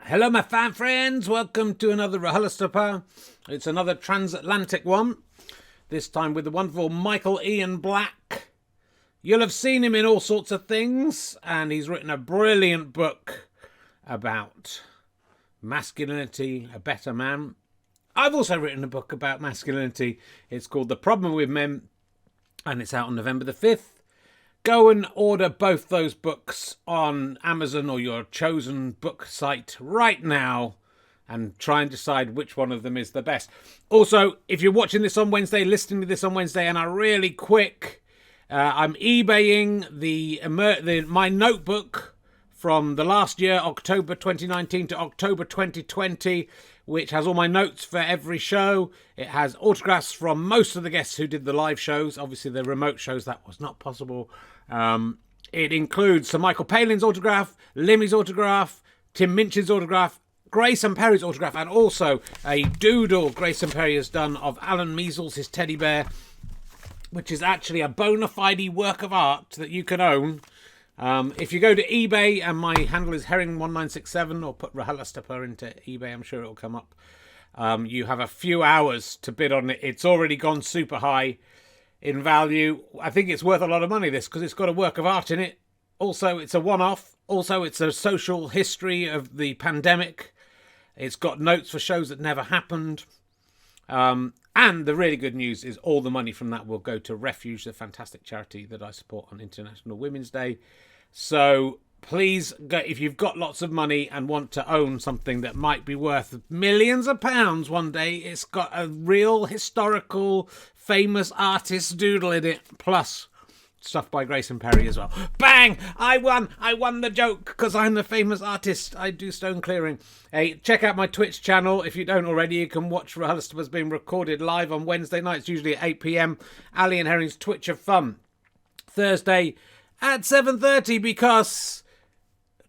Hello, my fan friends. Welcome to another RHLSTP. It's another transatlantic one. This time with the wonderful Michael Ian Black. You'll have seen him in all sorts of things, and he's written a brilliant book about masculinity, a better man. I've also written a book about masculinity. It's called The Problem with Men, and it's out on November the 5th. Go and order both those books on Amazon or your chosen book site right now and try and decide which one of them is the best. Also, if you're watching this on Wednesday, listening to this on Wednesday, and are really quick, I'm eBaying my notebook from the last year, October 2019 to October 2020, which has all my notes for every show. It has autographs from most of the guests who did the live shows. Obviously, the remote shows, that was not possible. It includes Sir Michael Palin's autograph, Limmy's autograph, Tim Minchin's autograph, Grayson Perry's autograph, and also a doodle Grayson Perry has done of Alan Measles, his teddy bear, which is actually a bona fide work of art that you can own. If you go to eBay, and my handle is Herring1967, or put RHLSTP into eBay, I'm sure it'll come up. You have a few hours to bid on it. It's already gone super high in value. I think it's worth a lot of money, this, because it's got a work of art in it. Also, it's a one-off. Also, it's a social history of the pandemic. It's got notes for shows that never happened. And the really good news is all the money from that will go to Refuge, the fantastic charity that I support on International Women's Day. So please, go, if you've got lots of money and want to own something that might be worth millions of pounds one day, it's got a real historical, famous artist doodle in it, plus stuff by Grayson Perry as well. Bang! I won the joke because I'm the famous artist. I do stone clearing. Hey, check out my Twitch channel. If you don't already, you can watch RHLSTP being recorded live on Wednesday nights, usually at 8 p.m. Ali and Herring's Twitch of Fun. Thursday at 7:30 because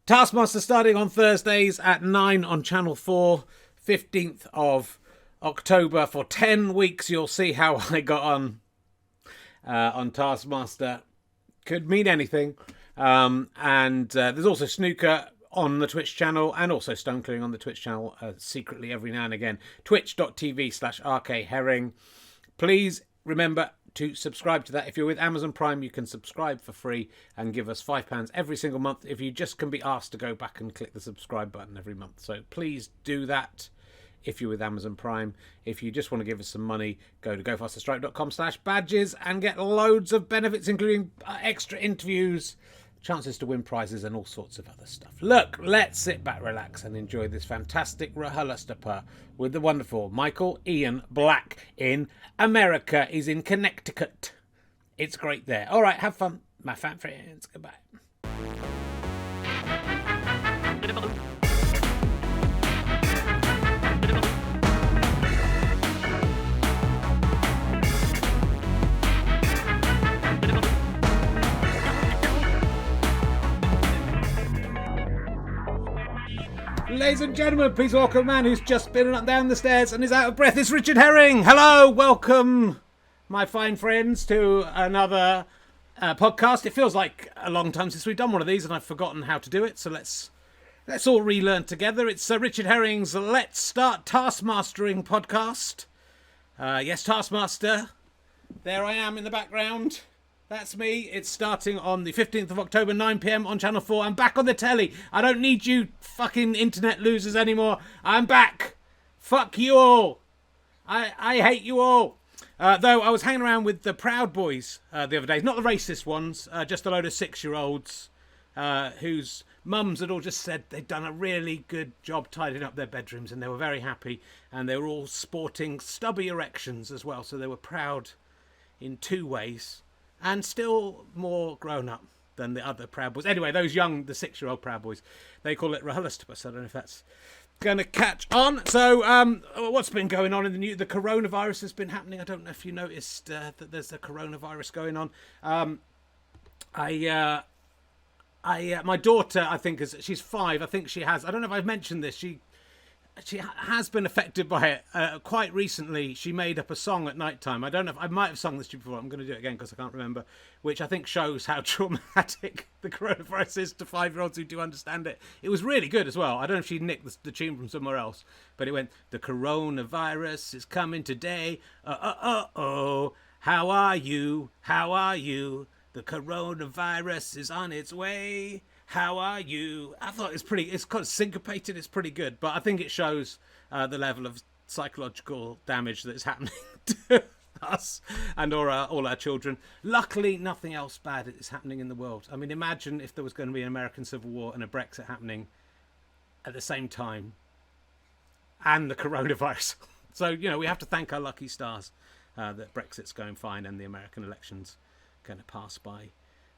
Taskmaster starting on Thursdays at 9 on Channel 4, 15th of October. For 10 weeks, you'll see how I got on Taskmaster. Could mean anything. And there's also snooker on the Twitch channel, and also stone clearing on the Twitch channel secretly every now and again. Twitch.tv/RKHerring. Please remember to subscribe to that. If you're with Amazon Prime, you can subscribe for free and give us £5 every single month. If you just can be asked to go back and click the subscribe button every month. So please do that. If you're with Amazon Prime, if you just want to give us some money, go to gofasterstripe.com/badges and get loads of benefits, including extra interviews, chances to win prizes, and all sorts of other stuff. Look, let's sit back, relax, and enjoy this fantastic RHLSTP with the wonderful Michael Ian Black in America. He's in Connecticut. It's great there. All right, have fun, my fan friends. Goodbye. Ladies and gentlemen, please welcome a man who's just been up down the stairs and is out of breath. It's Richard Herring. Hello, welcome, my fine friends, to another podcast. It feels like a long time since we've done one of these, and I've forgotten how to do it. So let's all relearn together. It's Richard Herring's Let's Start Taskmastering podcast. Yes, Taskmaster. There I am in the background. That's me. It's starting on the 15th of October, 9 p.m. on Channel 4. I'm back on the telly. I don't need you fucking internet losers anymore. I'm back. Fuck you all. I hate you all. Though I was hanging around with the Proud Boys the other day. Not the racist ones, just a load of 6-year-olds whose mums had all just said they'd done a really good job tidying up their bedrooms, and they were very happy. And they were all sporting stubby erections as well, so they were proud in two ways. And still more grown up than the other Proud Boys. Anyway, those young, the 6-year-old Proud Boys, they call it RHLSTP, so I don't know if that's going to catch on. So, what's been going on in the news? The coronavirus has been happening. I don't know if you noticed that there's a coronavirus going on. My daughter, I think, she's 5. I think she has. I don't know if I've mentioned this. she has been affected by it. Quite recently, she made up a song at night time. I don't know if I might have sung this to you before. I'm going to do it again because I can't remember. Which I think shows how traumatic the coronavirus is to 5-year-olds who do understand it. It was really good as well. I don't know if she nicked the tune from somewhere else, but it went, "The coronavirus is coming today. Oh, how are you? How are you? The coronavirus is on its way. How are you?" I thought it's kind of syncopated, it's pretty good, but I think it shows the level of psychological damage that is happening to us and all our children. Luckily, nothing else bad is happening in the world. I mean, imagine if there was going to be an American Civil War and a Brexit happening at the same time, and the coronavirus. So, we have to thank our lucky stars that Brexit's going fine and the American election's going to pass by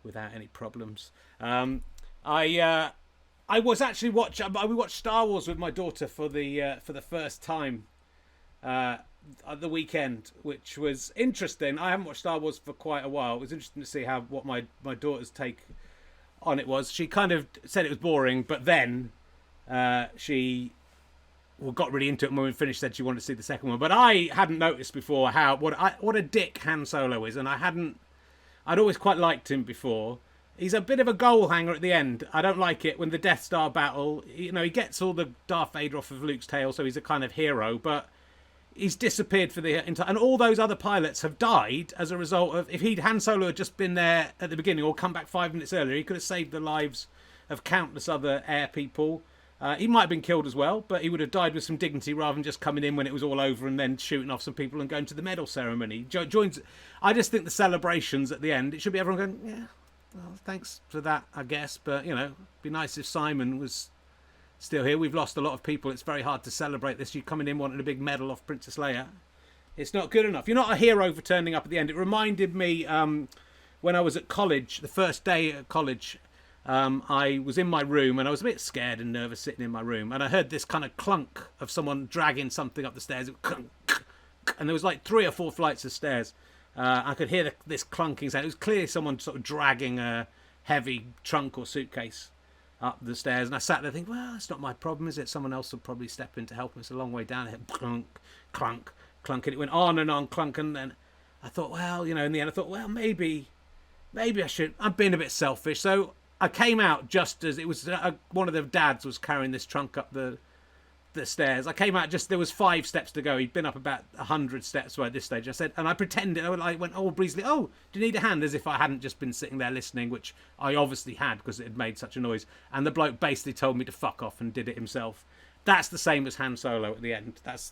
without any problems. I was actually we watched Star Wars with my daughter for the first time at the weekend, which was interesting. I haven't watched Star Wars for quite a while. It was interesting to see what my daughter's take on it was. She kind of said it was boring, but then she got really into it, and when we finished said she wanted to see the second one. But I hadn't noticed before what a dick Han Solo is, and I'd always quite liked him before. He's a bit of a goal hanger at the end. I don't like it when the Death Star battle, he gets all the Darth Vader off of Luke's tail, so he's a kind of hero, but he's disappeared for the entire... And all those other pilots have died as a result of... If Han Solo had just been there at the beginning or come back 5 minutes earlier, he could have saved the lives of countless other air people. He might have been killed as well, but he would have died with some dignity rather than just coming in when it was all over and then shooting off some people and going to the medal ceremony. Joins. I just think the celebrations at the end, it should be everyone going, yeah, well, thanks for that, I guess. But, it'd be nice if Simon was still here. We've lost a lot of people. It's very hard to celebrate this. You coming in wanting a big medal off Princess Leia. It's not good enough. You're not a hero for turning up at the end. It reminded me when I was at college, the first day at college, I was in my room and I was a bit scared and nervous sitting in my room, and I heard this kind of clunk of someone dragging something up the stairs. And there was like 3 or 4 flights of stairs. I could hear this clunking sound. It was clearly someone sort of dragging a heavy trunk or suitcase up the stairs. And I sat there thinking, well, that's not my problem, is it? Someone else will probably step in to help him. It's a long way down. It hit clunk, clunk, clunk. And it went on and on, clunk. And then I thought, well, in the end, I thought, well, maybe I should. I'm being a bit selfish. So I came out just as it was one of the dads was carrying this trunk up the stairs. I came out there was 5 steps to go. He'd been up about 100 steps by this stage. I said, and I pretended, I went all breezily, "Oh, do you need a hand?" As if I hadn't just been sitting there listening, which I obviously had because it had made such a noise. And the bloke basically told me to fuck off and did it himself. That's the same as Han Solo at the end. That's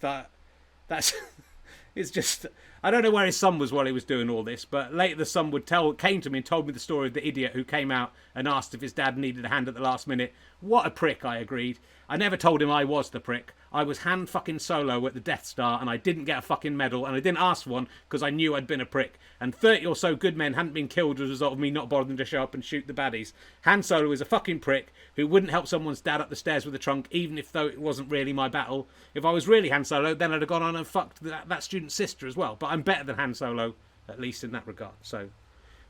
it's just, I don't know where his son was while he was doing all this, but later the son came to me and told me the story of the idiot who came out and asked if his dad needed a hand at the last minute. What a prick, I agreed. I never told him I was the prick. I was Han fucking Solo at the Death Star, and I didn't get a fucking medal, and I didn't ask for one because I knew I'd been a prick. And 30 or so good men hadn't been killed as a result of me not bothering to show up and shoot the baddies. Han Solo is a fucking prick who wouldn't help someone's dad up the stairs with a trunk, even if though it wasn't really my battle. If I was really Han Solo, then I'd have gone on and fucked that student's sister as well. But I'm better than Han Solo, at least in that regard. So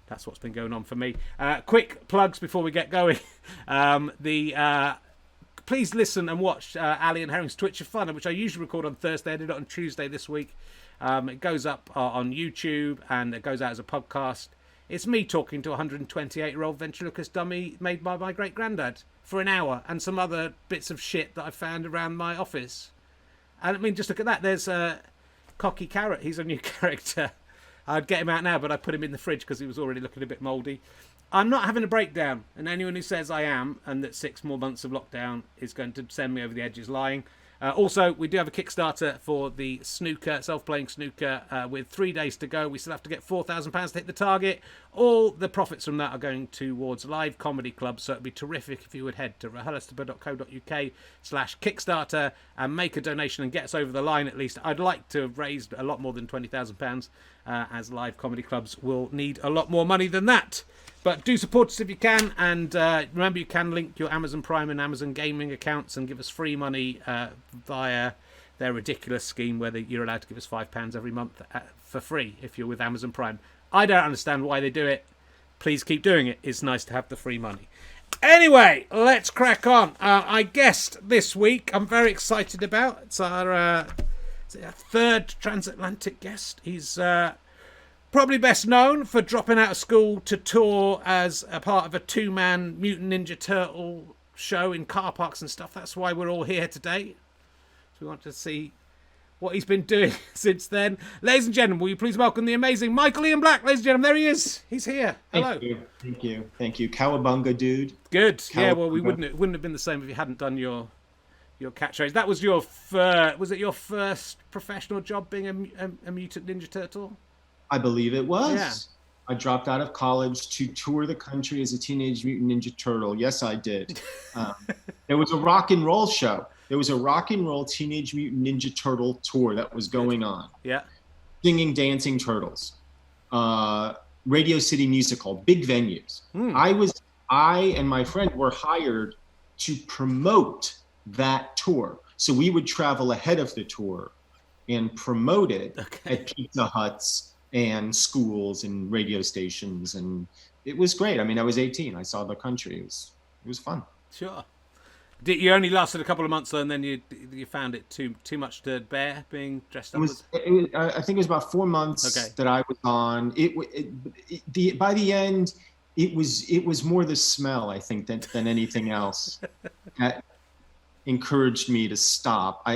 that's what's been going on for me. Quick plugs before we get going. Please listen and watch Ali and Herring's Twitch of Fun, which I usually record on Thursday. I did it on Tuesday this week. It goes up on YouTube and it goes out as a podcast. It's me talking to a 128-year-old ventriloquist dummy made by my great-granddad for an hour and some other bits of shit that I found around my office. And I mean, just look at that. There's Cocky Carrot. He's a new character. I'd get him out now, but I put him in the fridge because he was already looking a bit mouldy. I'm not having a breakdown, and anyone who says I am, and that 6 more months of lockdown is going to send me over the edge is lying. Also, we do have a Kickstarter for the snooker, self-playing snooker, with 3 days to go. We still have to get £4,000 to hit the target. All the profits from that are going towards live comedy clubs, so it'd be terrific if you would head to RHLSTP.co.uk/Kickstarter and make a donation and get us over the line at least. I'd like to have raised a lot more than £20,000, as live comedy clubs will need a lot more money than that. But do support us if you can, and remember you can link your Amazon Prime and Amazon Gaming accounts and give us free money via their ridiculous scheme where you're allowed to give us £5 every month for free if you're with Amazon Prime. I don't understand why they do it. Please keep doing it. It's nice to have the free money. Anyway, let's crack on. I guessed this week I'm very excited about. It's our third transatlantic guest. He's probably best known for dropping out of school to tour as a part of a two-man Mutant Ninja Turtle show in car parks and stuff. That's why we're all here today. So we want to see what he's been doing since then. Ladies and gentlemen, will you please welcome the amazing Michael Ian Black. Ladies and gentlemen, there he is. He's here. Hello. Thank you. Cowabunga, dude. Good. Cowabunga. Yeah, well, it wouldn't have been the same if you hadn't done your catchphrase. That was your was it your first professional job being a Mutant Ninja Turtle? I believe it was. Yeah. I dropped out of college to tour the country as a Teenage Mutant Ninja Turtle. Yes, I did. There was a rock and roll show. There was a rock and roll Teenage Mutant Ninja Turtle tour that was going on. Yeah. Singing, dancing turtles. Radio City Musical, big venues. I and my friend were hired to promote that tour. So we would travel ahead of the tour and promote it at Pizza Huts and schools and radio stations. And it was great. I mean, I was 18. I saw the country. It was fun. Sure. You only lasted a couple of months, though, and then you found it too much to bear being dressed up as? I think it was about 4 months that I was on. By the end, it was more the smell, I think, than anything else that encouraged me to stop.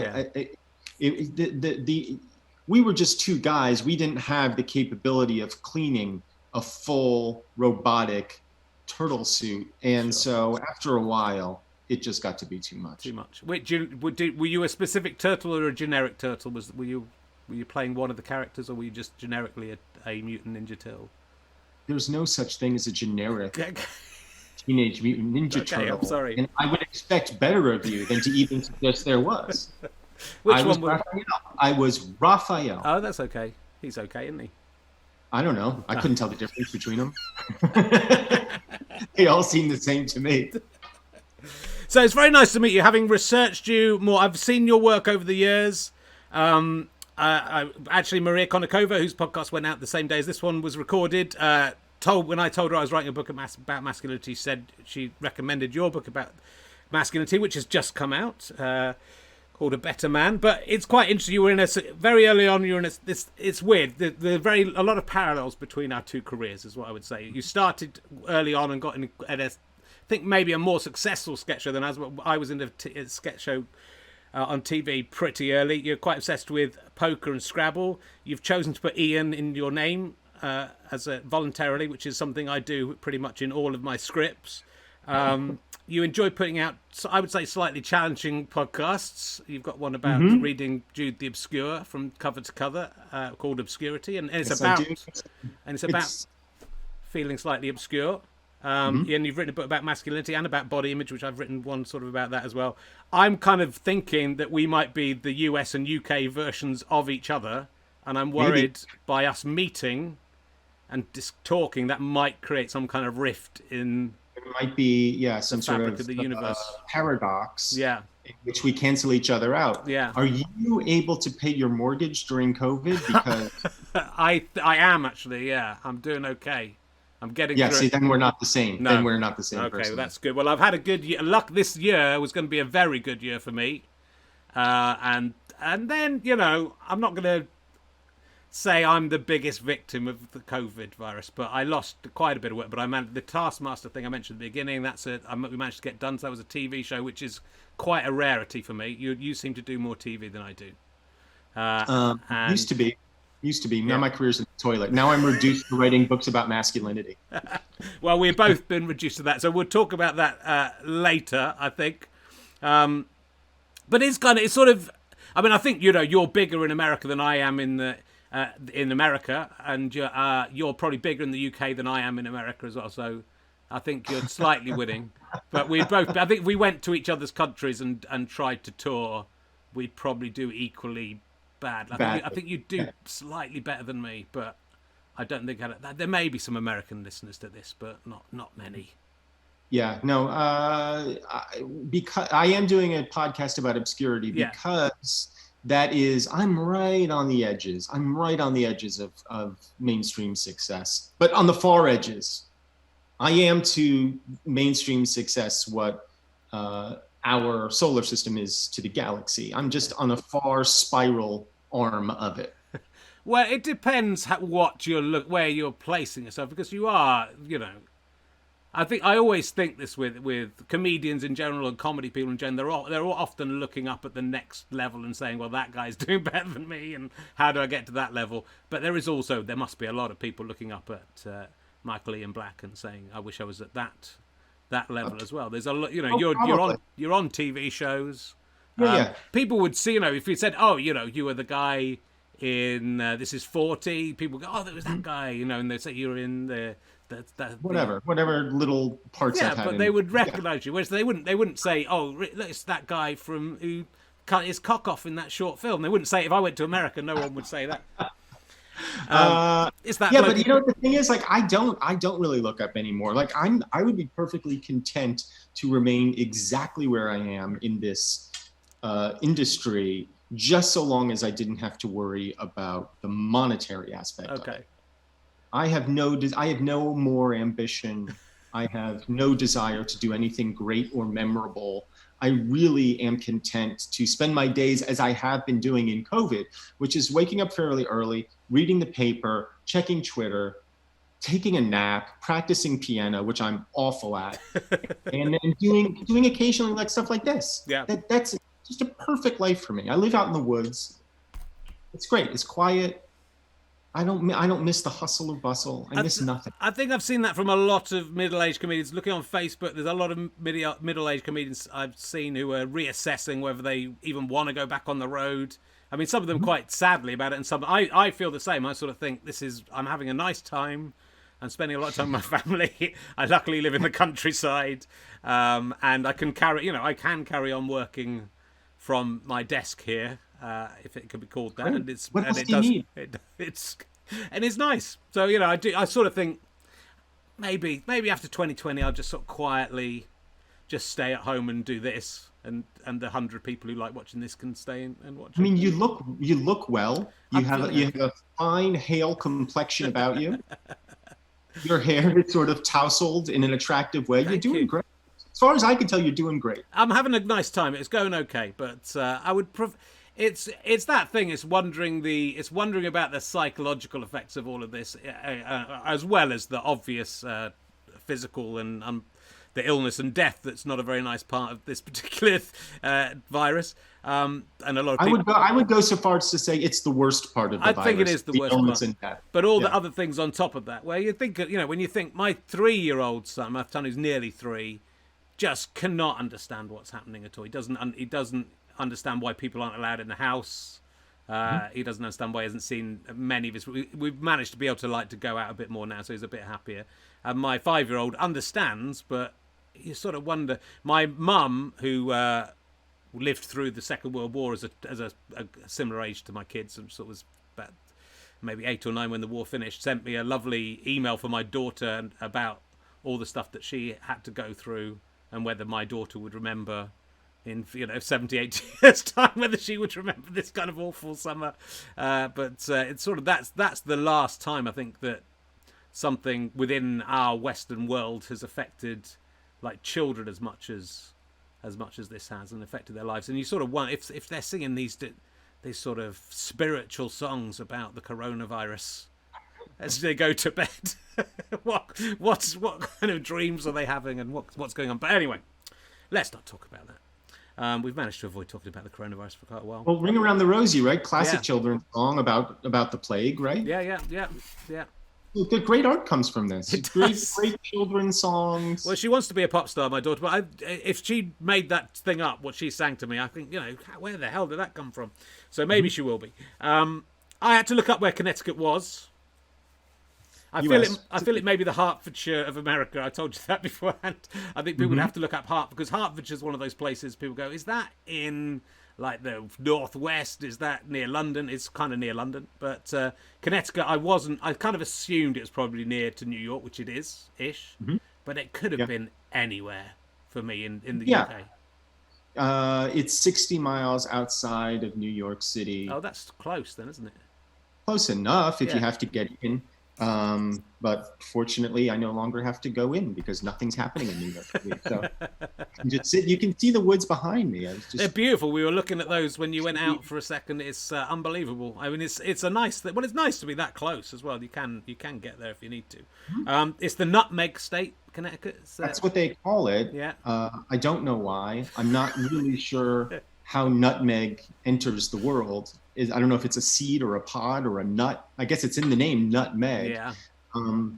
We were just two guys. We didn't have the capability of cleaning a full robotic turtle suit, and so after a while, it just got to be too much. Too much. Wait, were you a specific turtle or a generic turtle? Were you playing one of the characters, or were you just generically a Mutant Ninja Turtle? There's no such thing as a generic Teenage Mutant Ninja Turtle. I'm sorry. And I would expect better of you than to even suggest there was. Which one was Raphael. I was Raphael. Oh, that's okay. He's okay, isn't he? I don't know. I couldn't tell the difference between them. They all seem the same to me. So it's very nice to meet you. Having researched you more, I've seen your work over the years. Actually, Maria Konnikova, whose podcast went out the same day as this one was recorded, when I told her I was writing a book about masculinity, said she recommended your book about masculinity, which has just come out, called A Better Man. But it's quite interesting. You were in very early on. You were in it's weird. A lot of parallels between our two careers is what I would say. You started early on and got in at I think maybe a more successful sketch show than us. I was in a sketch show on TV pretty early. You're quite obsessed with poker and Scrabble. You've chosen to put Ian in your name voluntarily, which is something I do pretty much in all of my scripts. You enjoy putting out, I would say, slightly challenging podcasts. You've got one about reading Jude the Obscure from cover to cover, called Obscurity, and it's about feeling slightly obscure. And you've written a book about masculinity and about body image, which I've written one sort of about that as well. I'm kind of thinking that we might be the US and UK versions of each other, and I'm worried by us meeting and talking that might create some kind of rift in. It might be some sort of the universe paradox. Yeah. In which we cancel each other out. Yeah. Are you able to pay your mortgage during COVID? Because I am actually. Yeah, I'm doing okay. I'm getting through. See, then we're not the same. No. Then we're not the same person. Okay, well, that's good. Well, I've had a good year. Luck this year was going to be a very good year for me. And then, I'm not going to say I'm the biggest victim of the COVID virus, but I lost quite a bit of work. But I managed the Taskmaster thing I mentioned at the beginning. We managed to get done. So that was a TV show, which is quite a rarity for me. You seem to do more TV than I do. Used to be. Now my career's in the toilet. Now I'm reduced to writing books about masculinity. Well, we've both been reduced to that, so we'll talk about that later, I think. But it's sort of. I mean, I think you're bigger in America than I am in America, and you're probably bigger in the UK than I am in America as well. So I think you're slightly winning. But I think if we went to each other's countries and tried to tour, we'd probably do equally bad. I think you do slightly better than me, but I don't think there may be some American listeners to this, but not many. Yeah, no, because I am doing a podcast about obscurity because I'm right on the edges. I'm right on the edges of mainstream success, but on the far edges. I am to mainstream success what our solar system is to the galaxy. I'm just on a far spiral arm of it. Well, it depends what where you're placing yourself, because you are, I always think this with comedians in general and comedy people in general. They're all often looking up at the next level and saying, "Well, that guy's doing better than me, and how do I get to that level?" But there must be a lot of people looking up at Michael Ian Black and saying, "I wish I was at that level as well." There's a lot, you're on TV shows. Yeah. People would see, if you said, "Oh, you were the guy in This Is 40," people go, "Oh, that was that guy," and they say you're in whatever little parts I've had. But they would recognize you, whereas they wouldn't say, "Oh, it's that guy from who cut his cock off in that short film." They wouldn't say it. If I went to America, no one would say that. It's that. Yeah, but the thing is, like, I don't really look up anymore. Like, I would be perfectly content to remain exactly where I am in this industry, just so long as I didn't have to worry about the monetary aspect of it. I have no more ambition. I have no desire to do anything great or memorable. I really am content to spend my days as I have been doing in COVID, which is waking up fairly early, reading the paper, checking Twitter, taking a nap, practicing piano, which I'm awful at, and then doing occasionally like stuff like this. Yeah. That's just a perfect life for me. I live out in the woods. It's great. It's quiet. I don't miss the hustle or bustle. I miss nothing. I think I've seen that from a lot of middle-aged comedians. Looking on Facebook, there's a lot of middle-aged comedians I've seen who are reassessing whether they even want to go back on the road. I mean, some of them quite sadly about it, and some I feel the same. I sort of think I'm having a nice time. I'm spending a lot of time with my family. I luckily live in the countryside, and I can carry on working from my desk here. If it could be called that, and it's nice. So I sort of think maybe after 2020 I'll just sort of quietly just stay at home and do this, and the 100 people who like watching this can stay and watch. I mean, you look well. You have a fine hale complexion about you. Your hair is sort of tousled in an attractive way. You're doing great. As far as I can tell, you're doing great. I'm having a nice time. It's going okay, but I would. It's that thing. It's wondering about the psychological effects of all of this, as well as the obvious physical and the illness and death. That's not a very nice part of this particular virus. And a lot of people, I would go so far as to say it's the worst part of the virus. I think it is the worst part. And death. But all the other things on top of that, where you think, when you think my 3-year-old son, my son who's nearly 3, just cannot understand what's happening at all. He doesn't understand why people aren't allowed in the house. He doesn't understand why he hasn't seen many of his. We've managed to be able to go out a bit more now, so he's a bit happier. And my 5-year-old understands, but you sort of wonder. My mum, who lived through the Second World War as a similar age to my kids, and sort of was about maybe 8 or 9 when the war finished, sent me a lovely email for my daughter about all the stuff that she had to go through, and whether my daughter would remember in 70, 80 years' time, whether she would remember this kind of awful summer. But it's sort of that's the last time I think that something within our Western world has affected like children as much as this has, and affected their lives. And you sort of wonder if they're singing these sort of spiritual songs about the coronavirus as they go to bed. what kind of dreams are they having, and what's going on? But anyway, let's not talk about that. We've managed to avoid talking about the coronavirus for quite a while. Well, Ring Around the Rosie, right? Classic children's song about the plague, right? Yeah. The great art comes from this. Great children's songs. Well, she wants to be a pop star, my daughter. But if she made that thing up, what she sang to me, I think, where the hell did that come from? So maybe she will be. I had to look up where Connecticut was. I feel it may be the Hertfordshire of America. I told you that beforehand. I think people would have to look up because Hertfordshire is one of those places people go, is that in like the northwest? Is that near London? It's kind of near London. But Connecticut, I kind of assumed it was probably near to New York, which it is-ish. But it could have been anywhere for me in the UK. It's 60 miles outside of New York City. Oh, that's close then, isn't it? Close enough if you have to get in. But fortunately, I no longer have to go in because nothing's happening in New York City. So you can see the woods behind me. They're beautiful. We were looking at those when you went out for a second. It's unbelievable. I mean, it's a nice. Well, it's nice to be that close as well. You can get there if you need to. It's the Nutmeg State, Connecticut. That's what they call it. Yeah. I don't know why. I'm not really sure how nutmeg enters the world. I don't know if it's a seed or a pod or a nut. I guess it's in the name, nutmeg. Yeah.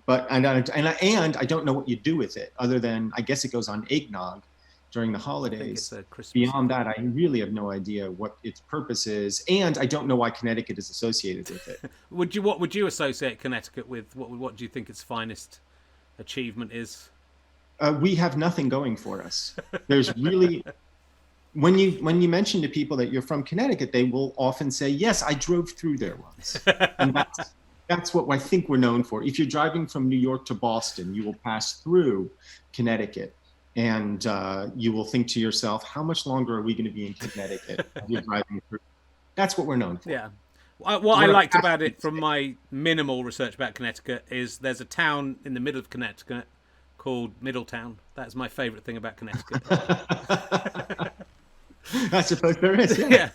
But I don't know what you do with it other than I guess it goes on eggnog during the holidays. Beyond that, I really have no idea what its purpose is, and I don't know why Connecticut is associated with it. What would you associate Connecticut with? What do you think its finest achievement is? We have nothing going for us. There's really. When you mention to people that you're from Connecticut, they will often say, "Yes, I drove through there once," and that's what I think we're known for. If you're driving from New York to Boston, you will pass through Connecticut, and you will think to yourself, "How much longer are we going to be in Connecticut?" As you're driving through. That's what we're known for. Yeah. What I liked about it, from my minimal research about Connecticut, is there's a town in the middle of Connecticut called Middletown. That's my favourite thing about Connecticut. I suppose there is. Yeah.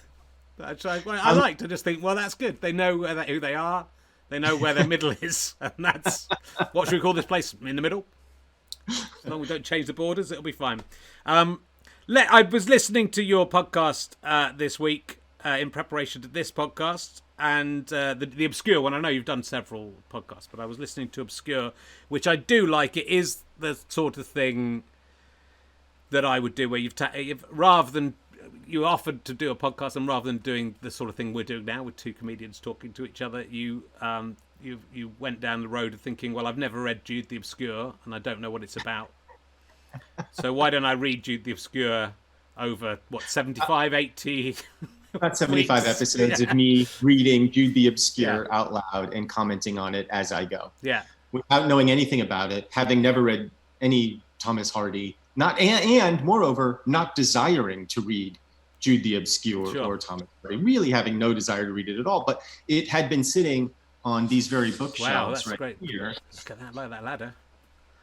I like to just think, well, that's good. They know who they are. They know where their middle is. And that's, what should we call this place? In the middle? As long as we don't change the borders, it'll be fine. I was listening to your podcast this week in preparation to this podcast. And the Obscure one, I know you've done several podcasts, but I was listening to Obscure, which I do like. It is the sort of thing that I would do where rather than you offered to do a podcast, and rather than doing the sort of thing we're doing now with two comedians talking to each other, you went down the road of thinking, well, I've never read Jude the Obscure and I don't know what it's about. So why don't I read Jude the Obscure over 75, 80 about 75 episodes of me reading Jude the Obscure out loud and commenting on it as I go. Yeah. Without knowing anything about it, having never read any Thomas Hardy, and moreover, not desiring to read Jude the Obscure or Thomas Hardy, really having no desire to read it at all. But it had been sitting on these very bookshelves here. Look at that ladder.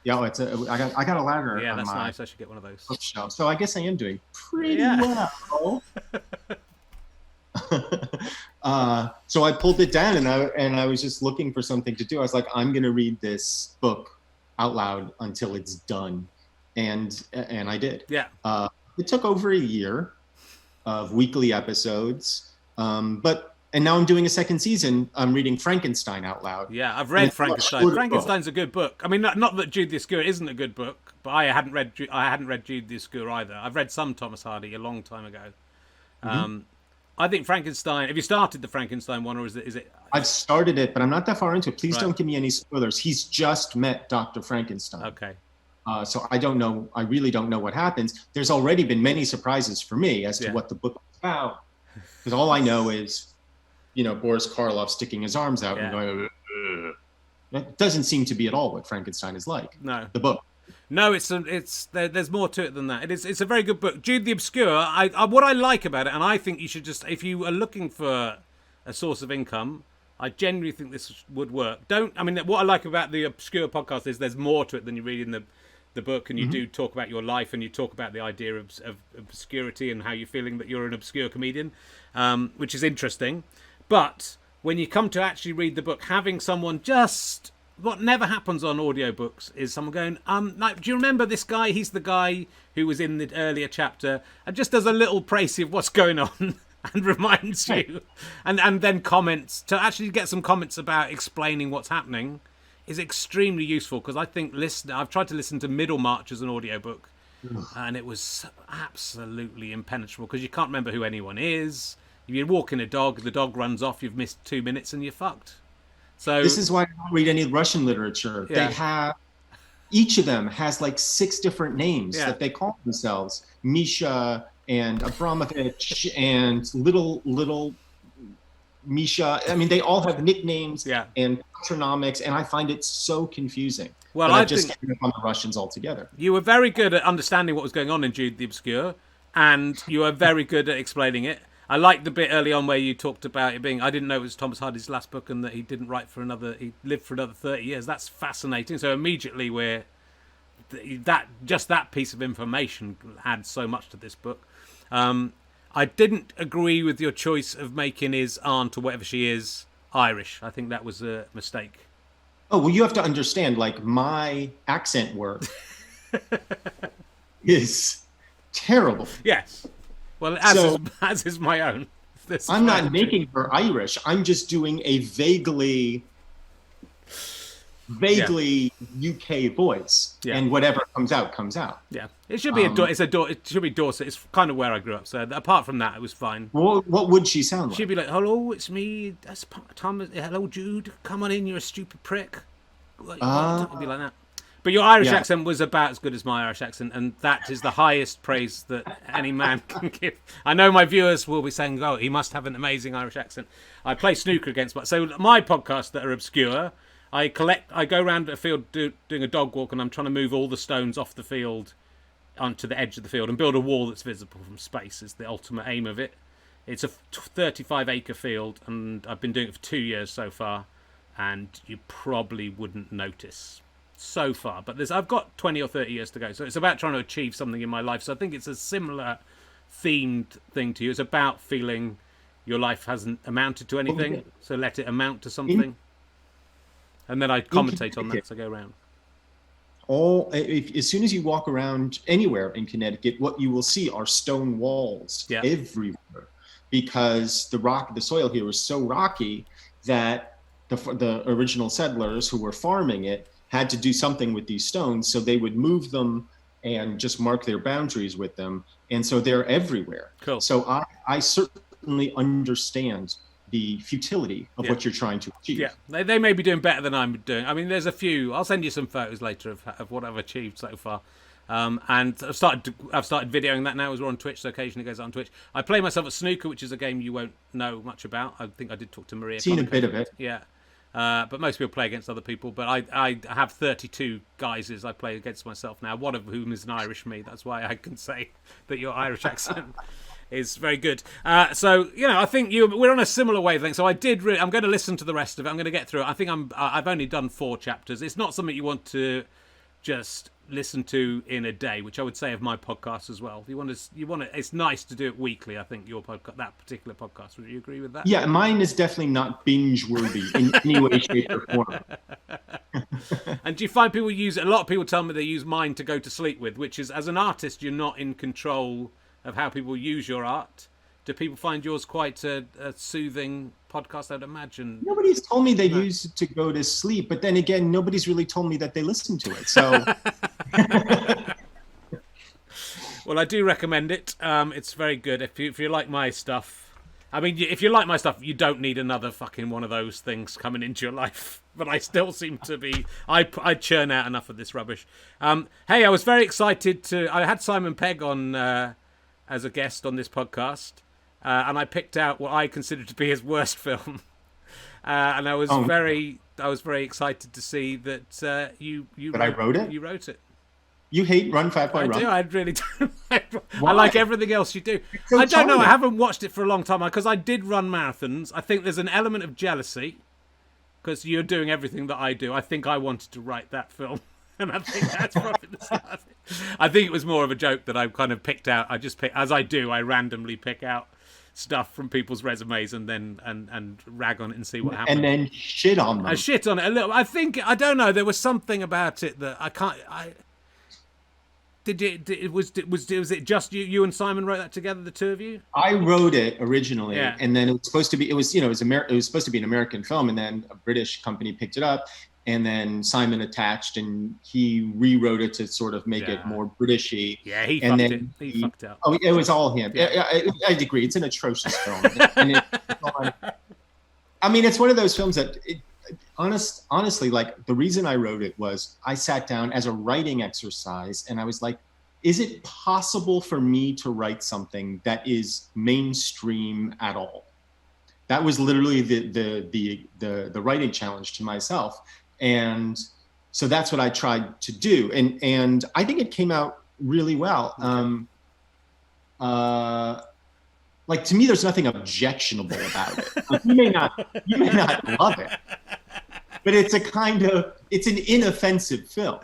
Yeah, I got a ladder. Yeah, that's nice. I should get one of those. Bookshelf. So I guess I am doing pretty well. So I pulled it down and I was just looking for something to do. I was like, I'm going to read this book out loud until it's done. And I did. Yeah. It took over a year of weekly episodes. And now I'm doing a second season. I'm reading Frankenstein out loud. Yeah, I've read Frankenstein. Frankenstein's a good book. I mean, not that Jude the Obscure isn't a good book, but I hadn't read Jude the Obscure either. I've read some Thomas Hardy a long time ago. I think Frankenstein. Have you started the Frankenstein one, or is it? I've started it, but I'm not that far into it. Please don't give me any spoilers. He's just met Dr. Frankenstein. Okay. So I don't know. I really don't know what happens. There's already been many surprises for me as to what the book is about, because all I know is, Boris Karloff sticking his arms out and going. That doesn't seem to be at all what Frankenstein is like. No. The book. No, there's more to it than that. It's a very good book. Jude the Obscure, what I like about it, and I think you should just, if you are looking for a source of income, I genuinely think this would work. What I like about the Obscure podcast is there's more to it than you read in the book, and you do talk about your life, and you talk about the idea of obscurity and how you're feeling that you're an obscure comedian, which is interesting. But when you come to actually read the book, having someone just... What never happens on audiobooks is someone going, do you remember this guy? He's the guy who was in the earlier chapter, and just does a little précis of what's going on and reminds you, and then comments. To actually get some comments about explaining what's happening is extremely useful, because I think I've tried to listen to Middlemarch as an audiobook, and it was absolutely impenetrable, because you can't remember who anyone is. If you're walking a dog, the dog runs off, you've missed 2 minutes and you're fucked. So this is why I don't read any Russian literature. Yeah. They have, each of them has like 6 different names that they call themselves. Misha and Abramovich and little Misha. I mean, they all have nicknames and patronymics, and I find it so confusing. Well, I just gave up on the Russians altogether. You were very good at understanding what was going on in Jude the Obscure, and you were very good at explaining it. I liked the bit early on where you talked about it being. I didn't know it was Thomas Hardy's last book, and that he didn't write for another. He lived for another 30 years. That's fascinating. So immediately that piece of information adds so much to this book. I didn't agree with your choice of making his aunt, or whatever she is, Irish. I think that was a mistake. Oh, well, you have to understand, like, my accent work is terrible. Yes. Well, as is my own. I'm not making her Irish. I'm just doing a vaguely UK voice, and whatever comes out comes out. Yeah, it should be it should be Dorset. It's kind of where I grew up. So apart from that, it was fine. Well, what would she sound like? She'd be like, "Hello, it's me. That's Thomas. Hello, Jude. Come on in. You're a stupid prick." It'd be like that. But your Irish accent was about as good as my Irish accent, and that is the highest praise that any man can give. I know my viewers will be saying, "Oh, he must have an amazing Irish accent." I play snooker against my podcasts that are obscure. I go around a field doing a dog walk, and I'm trying to move all the stones off the field onto the edge of the field and build a wall that's visible from space. Is the ultimate aim of it. It's a 35-acre field, and I've been doing it for 2 years so far, and you probably wouldn't notice so far. But I've got 20 or 30 years to go, so it's about trying to achieve something in my life. So I think it's a similar themed thing to you. It's about feeling your life hasn't amounted to anything, so let it amount to something. And then I commentate on that as I go around. As soon as you walk around anywhere in Connecticut, what you will see are stone walls everywhere, because the soil here was so rocky that the original settlers who were farming it had to do something with these stones, so they would move them and just mark their boundaries with them, and so they're everywhere. Cool. So I certainly understand the futility of what you're trying to achieve. Yeah, they may be doing better than I'm doing. I mean, there's a few. I'll send you some photos later of what I've achieved so far. And I've started videoing that now as we're on Twitch, so occasionally it goes on Twitch. I play myself at snooker, which is a game you won't know much about. I think I did talk to Maria. Seen a bit of it. Yeah. But most people play against other people. But I have 32 guises I play against myself now, one of whom is an Irish me. That's why I can say that your Irish accent is very good. So, I think we're on a similar wavelength. So I'm going to listen to the rest of it. I'm going to get through it. I think I've only done 4 chapters. It's not something you want to just listen to in a day, which I would say of my podcast as well. It's nice to do it weekly. I think your podcast, that particular podcast. Would you agree with that? Yeah, mine is definitely not binge worthy in any way, shape, or form. And do you find people a lot of people tell me they use mine to go to sleep with, which is, as an artist, you're not in control of how people use your art. Do people find yours quite a soothing podcast? I'd imagine. Nobody's told me they use it to go to sleep, but then again, nobody's really told me that they listen to it. So, well, I do recommend it. It's very good. If you like my stuff, I mean, if you like my stuff, you don't need another fucking one of those things coming into your life. But I still seem to be. I churn out enough of this rubbish. Hey, I was very excited I had Simon Pegg on as a guest on this podcast, and I picked out what I considered to be his worst film, and I was very excited to see that you. But I wrote it. You wrote it. You hate Run Fatboy Run? I do. I really do. I like everything else you do. So I don't know. I haven't watched it for a long time because I did run marathons. I think there's an element of jealousy because you're doing everything that I do. I think I wanted to write that film. And I think that's probably the start of it. I think it was more of a joke that I kind of picked out. As I do, I randomly pick out stuff from people's resumes and then and rag on it and see what happens. And then shit on them. I shit on it a little. I don't know. There was something about it that I can't. Was it just you and Simon wrote that together, the two of you? I wrote it originally, and then it was supposed to be. It was supposed to be an American film, and then a British company picked it up. And then Simon attached, and he rewrote it to sort of make it more Britishy. Yeah, he fucked up. Oh, it was all him. Yeah. I agree. It's an atrocious film. And I mean, it's one of those films that, honestly, like the reason I wrote it was I sat down as a writing exercise, and I was like, is it possible for me to write something that is mainstream at all? That was literally the writing challenge to myself. And so that's what I tried to do. And I think it came out really well. like, to me, there's nothing objectionable about it. Like, you may not love it, but it's an inoffensive film.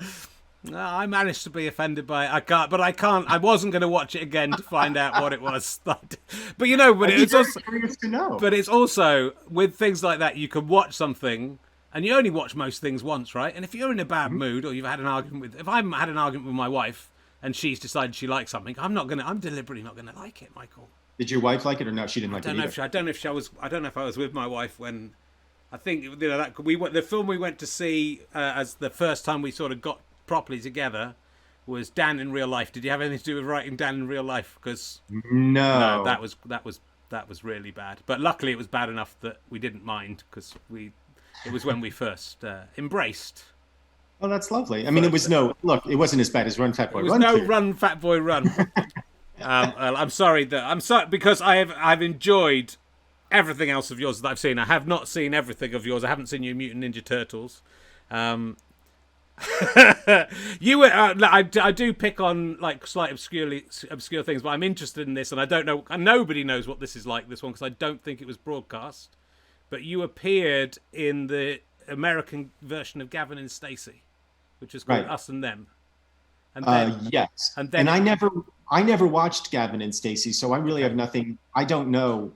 No, I managed to be offended by it. I wasn't going to watch it again to find out what it was. But it's also curious to know. But it's also, with things like that, you can watch something, and you only watch most things once, right? And if you're in a bad mood, or you've had an argument if I've had an argument with my wife, and she's decided she likes something, I'm deliberately not gonna like it, Michael. Did your wife like it or no? She didn't like it either. I don't know if I was with my wife when, I think, the film we went to see as the first time we sort of got properly together was Dan in Real Life. Did you have anything to do with writing Dan in Real Life? Because no, that was really bad. But luckily, it was bad enough that we didn't mind, because it was when we first embraced. Oh, that's lovely. I mean, it wasn't as bad as Run Fatboy Run. It was no Run Fatboy Run. I'm sorry because I've enjoyed everything else of yours that I've seen. I have not seen everything of yours. I haven't seen your Mutant Ninja Turtles. You were I do pick on like slight obscure things, but I'm interested in this, and I don't know, and nobody knows what this is like, this one, because I don't think it was broadcast. But you appeared in the American version of Gavin and Stacey, which is called Us and Them. And then, yes, and I never watched Gavin and Stacey, so I really have nothing. I don't know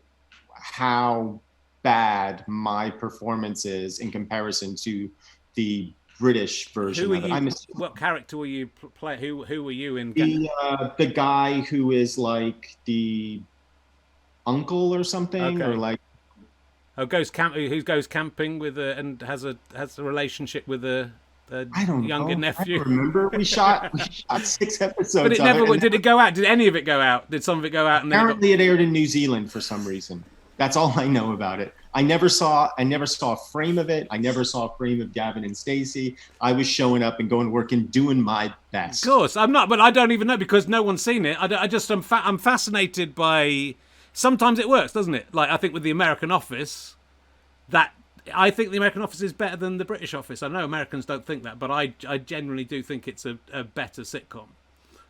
how bad my performance is in comparison to the British version of it. What character were you play? Who were you in? The guy who is like the uncle or something, or like who goes camping with and has a relationship with a younger nephew. I don't remember. We shot 6 episodes. But it never did. It go out? Did any of it go out? Did some of it go out? And apparently, it aired in New Zealand for some reason. That's all I know about it. I never saw a frame of it. I never saw a frame of Gavin and Stacey. I was showing up and going to work and doing my best. Of course, I'm not, but I don't even know, because no one's seen it. I'm fascinated by. Sometimes it works, doesn't it? Like, I think with the American Office, I think the American Office is better than the British Office. I know Americans don't think that, but I genuinely do think it's a better sitcom.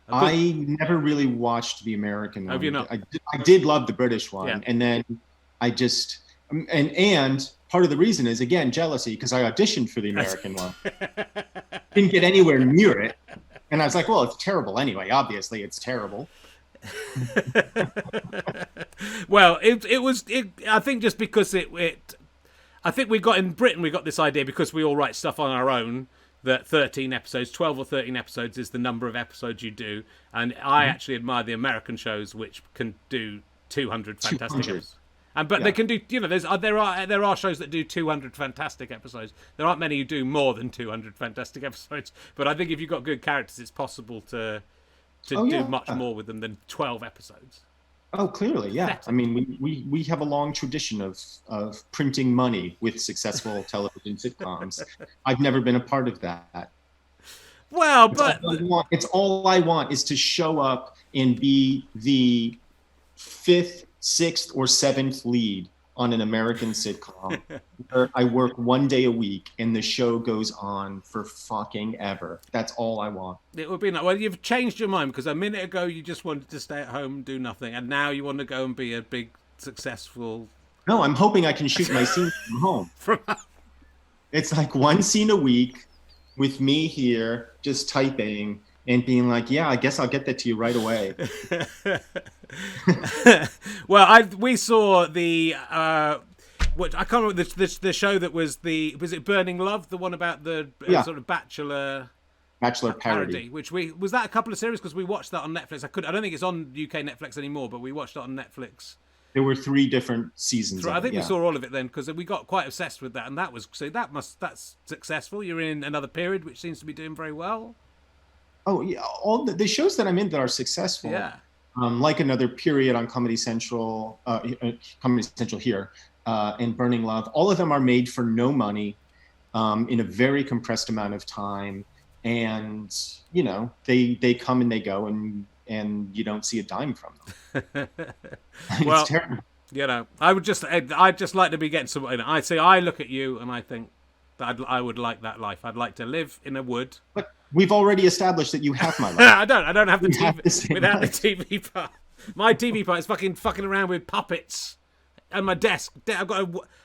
I never really watched the American one. Have you not? I did love the British one, and then I just and part of the reason is, again, jealousy, because I auditioned for the American one, didn't get anywhere near it, and I was like, well, it's terrible anyway. Obviously, it's terrible. Well, it was. I think just because I think we got in Britain, we got this idea because we all write stuff on our own, that 13 episodes, 12 or 13 episodes is the number of episodes you do. And I actually admire the American shows which can do 200 fantastic episodes. But they can do, there are shows that do 200 fantastic episodes. There aren't many who do more than 200 fantastic episodes. But I think if you've got good characters, it's possible to do much more with them than 12 episodes. Oh, clearly, yeah. I mean, we have a long tradition of printing money with successful television sitcoms. I've never been a part of that. Well, it's all I want is to show up and be the 5th, 6th, or 7th lead on an American sitcom where I work 1 day a week and the show goes on for fucking ever. That's all I want. It would be like, well, you've changed your mind, because a minute ago you just wanted to stay at home and do nothing, and now you want to go and be a big, successful... No, I'm hoping I can shoot my scenes from home. It's like 1 scene a week with me here just typing and being like, yeah, I guess I'll get that to you right away. Well, we saw the what I can't remember the show that was it Burning Love, the one about the sort of bachelor parody, which was that a couple of series, because we watched that on Netflix. I don't think it's on UK Netflix anymore, but we watched it on Netflix. There were 3 different seasons. I think we saw all of it then, because we got quite obsessed with that, and that's successful. You're in another period which seems to be doing very well. Oh yeah, all the shows that I'm in that are successful. Yeah. Like Another Period on Comedy Central here, and Burning Love. All of them are made for no money, in a very compressed amount of time, and they come and they go, and you don't see a dime from them. Well, it's terrible. I'd just like to be getting some. I look at you and I think that I would like that life. I'd like to live in a wood. But we've already established that you have my life. I don't have the TV without the TV part. My TV part is fucking around with puppets at my desk.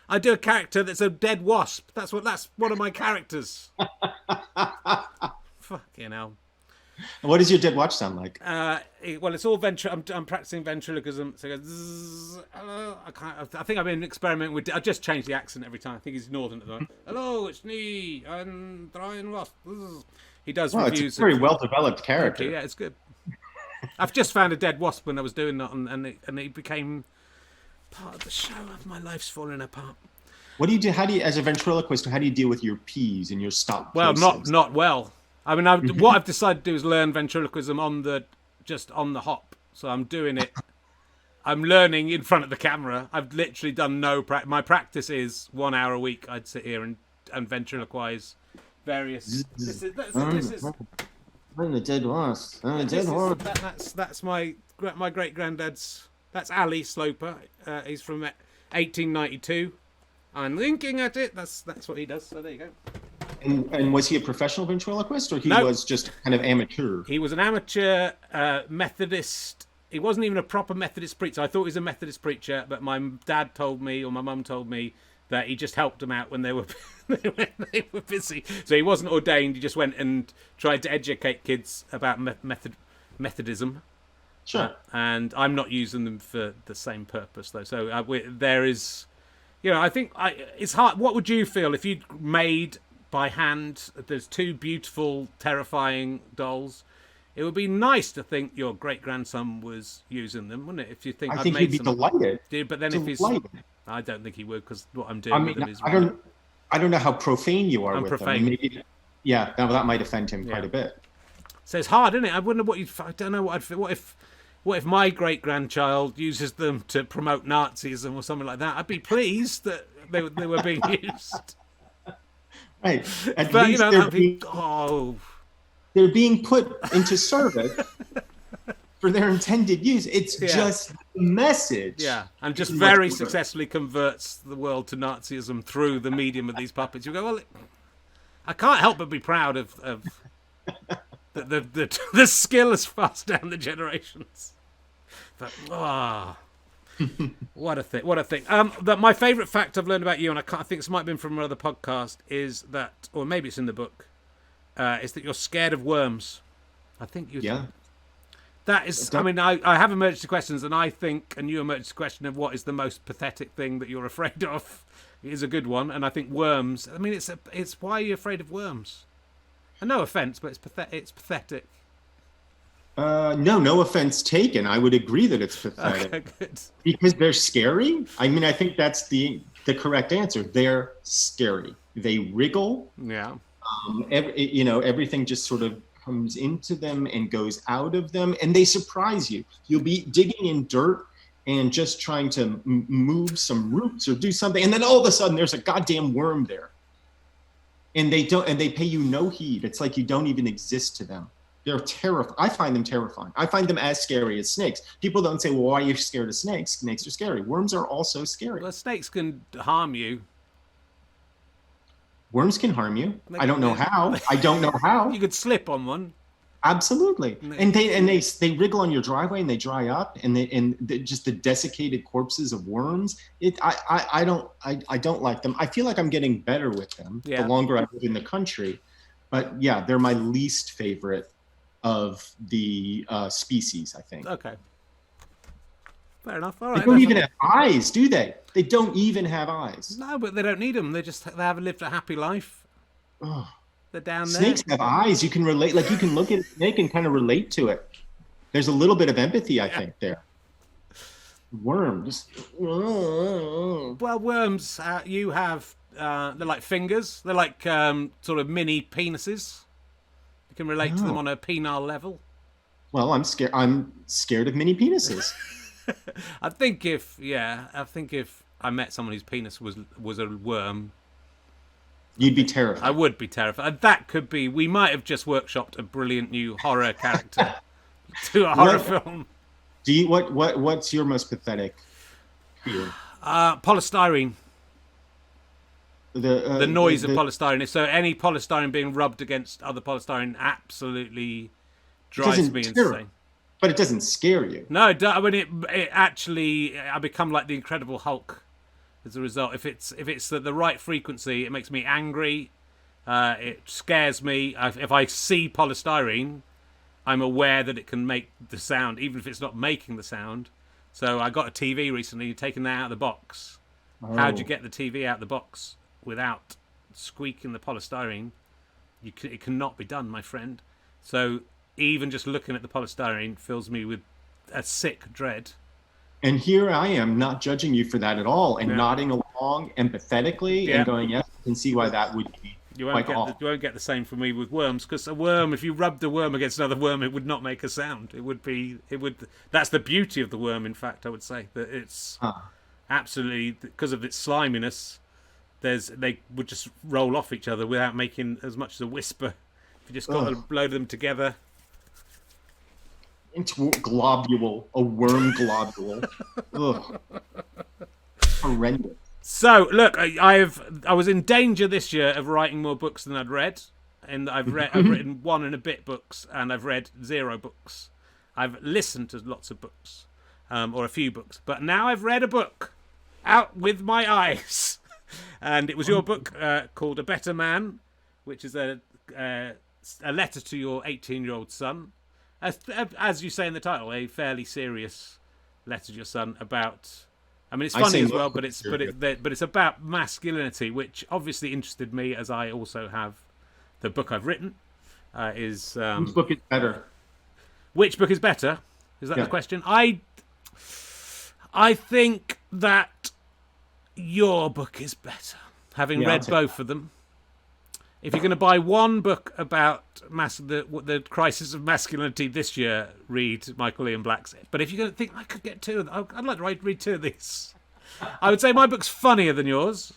I do a character that's a dead wasp. That's one of my characters. Fucking hell. What does your dead watch sound like? Well, it's all I'm practicing ventriloquism. So it goes, zzz, hello. I think I've been experimenting with. I just change the accent every time. I think he's northern at the moment. Hello, it's me. I'm trying wasp. He does reviews. It's a very well-developed character. Okay, yeah, it's good. I've just found a dead wasp when I was doing that, and it became part of the show. My life's falling apart. What do you do? As a ventriloquist, how do you deal with your P's and your stop? Well, not well. I mean, what I've decided to do is learn ventriloquism on the hop. So I'm doing it. I'm learning in front of the camera. I've literally done no practice. My practice is 1 hour a week. I'd sit here and ventriloquize various. This is. I'm a dead wasp. I'm a dead wasp. That's my great granddad's. That's Ali Sloper. He's from 1892. I'm linking at it. That's what he does. So there you go. And was he a professional ventriloquist, or was just kind of amateur? He was an amateur Methodist. He wasn't even a proper Methodist preacher. I thought he was a Methodist preacher, but my dad told me, or my mum told me, that he just helped them out when they were they were busy. So he wasn't ordained. He just went and tried to educate kids about Methodism. Sure. And I'm not using them for the same purpose, though. So there is, I think it's hard. What would you feel if you'd made by hand? There's two beautiful, terrifying dolls. It would be nice to think your great grandson was using them, wouldn't it? If you think I think he'd be delighted. But then if I don't think he would, because what I'm doing with him is. I don't know how profane you are with profane. them. Maybe, that might offend him quite a bit. So it's hard, isn't it? I wonder I don't know what I'd feel. What if my great grandchild uses them to promote Nazism or something like that? I'd be pleased that they were being used. Right. But they're being put into service for their intended use. It's just the message. Yeah, and just very successfully converts the world to Nazism through the medium of these puppets. You go, well, I can't help but be proud of the skill has passed down the generations. But what a thing. That my favourite fact I've learned about you, and I think this might have been from another podcast, is that, or maybe it's in the book, is that you're scared of worms. I think you. Yeah. That is. I mean, I have emergency questions, and I think a new emergency question of what is the most pathetic thing that you're afraid of is a good one, and I think worms. I mean, it's why are you afraid of worms? And no offense, but it's pathetic. No offense taken. I would agree that it's pathetic. Okay, good. Because they're scary. I mean, I think that's the correct answer. They're scary. They wriggle. Yeah. Everything just sort of comes into them and goes out of them, and they surprise you. You'll be digging in dirt and just trying to move some roots or do something, and then all of a sudden there's a goddamn worm there. And they pay you no heed. It's like you don't even exist to them. They're terrifying. I find them terrifying. I find them as scary as snakes. People don't say, well, why are you scared of snakes? Snakes are scary. Worms are also scary. Well, snakes can harm you. Worms can harm you. I don't know how. I don't know how. You could slip on one. Absolutely. And they wriggle on your driveway and they dry up, and just the desiccated corpses of worms. I don't like them. I feel like I'm getting better with them the longer I live in the country. But yeah, they're my least favorite of the species, I think. Okay. Fair enough. All right. They don't even have eyes, do they? They don't even have eyes. No, but they don't need them. They haven't lived a happy life. Oh. They're down there. Snakes have eyes. You can relate. Like, you can look at a snake and kind of relate to it. There's a little bit of empathy, I think, there. Worms. Well, worms, you have, they're like fingers. They're like sort of mini penises. You can relate to them on a penile level. Well, I'm scared of mini penises. I think if I met someone whose penis was a worm, you'd be terrified. I would be terrified. That could be. We might have just workshopped a brilliant new horror character to a horror film. What's your most pathetic fear? Polystyrene. The noise of polystyrene. So any polystyrene being rubbed against other polystyrene absolutely drives me insane. but it doesn't scare you. No, I mean it actually. I become like the Incredible Hulk as a result. If it's the right frequency, it makes me angry. It scares me. If I see polystyrene, I'm aware that it can make the sound, even if it's not making the sound. So I got a TV recently, taking that out of the box. Oh. How'd you get the TV out of the box without squeaking the polystyrene? It cannot be done, my friend. So even just looking at the polystyrene fills me with a sick dread. And here I am, not judging you for that at all, and nodding along empathetically and going, yes, I can see why that would be. You won't get the same from me with worms, because a worm, if you rubbed a worm against another worm, it would not make a sound. It would. That's the beauty of the worm. In fact, I would say that it's absolutely, because of its sliminess. They would just roll off each other without making as much as a whisper. If you just got a load of them together. Into a globule, a worm globule. Ugh. Horrendous. So look, I was in danger this year of writing more books than I'd read, and I've written 1 and a bit books, and I've read 0 books. I've listened to lots of books, or a few books, but now I've read a book out with my eyes, and it was your book called A Better Man, which is a letter to your 18-year-old son. As you say in the title, a fairly serious letter to your son about. I mean, it's funny as well, but it's about masculinity, which obviously interested me, as I also have the book I've written. Which book is better? Which book is better? Is that the question? I think that your book is better, having read both of them. If you're going to buy one book about the crisis of masculinity this year, read Michael Ian Black's. But if you're going to think, I could get 2 of them, I'd like to read 2 of these. I would say my book's funnier than yours,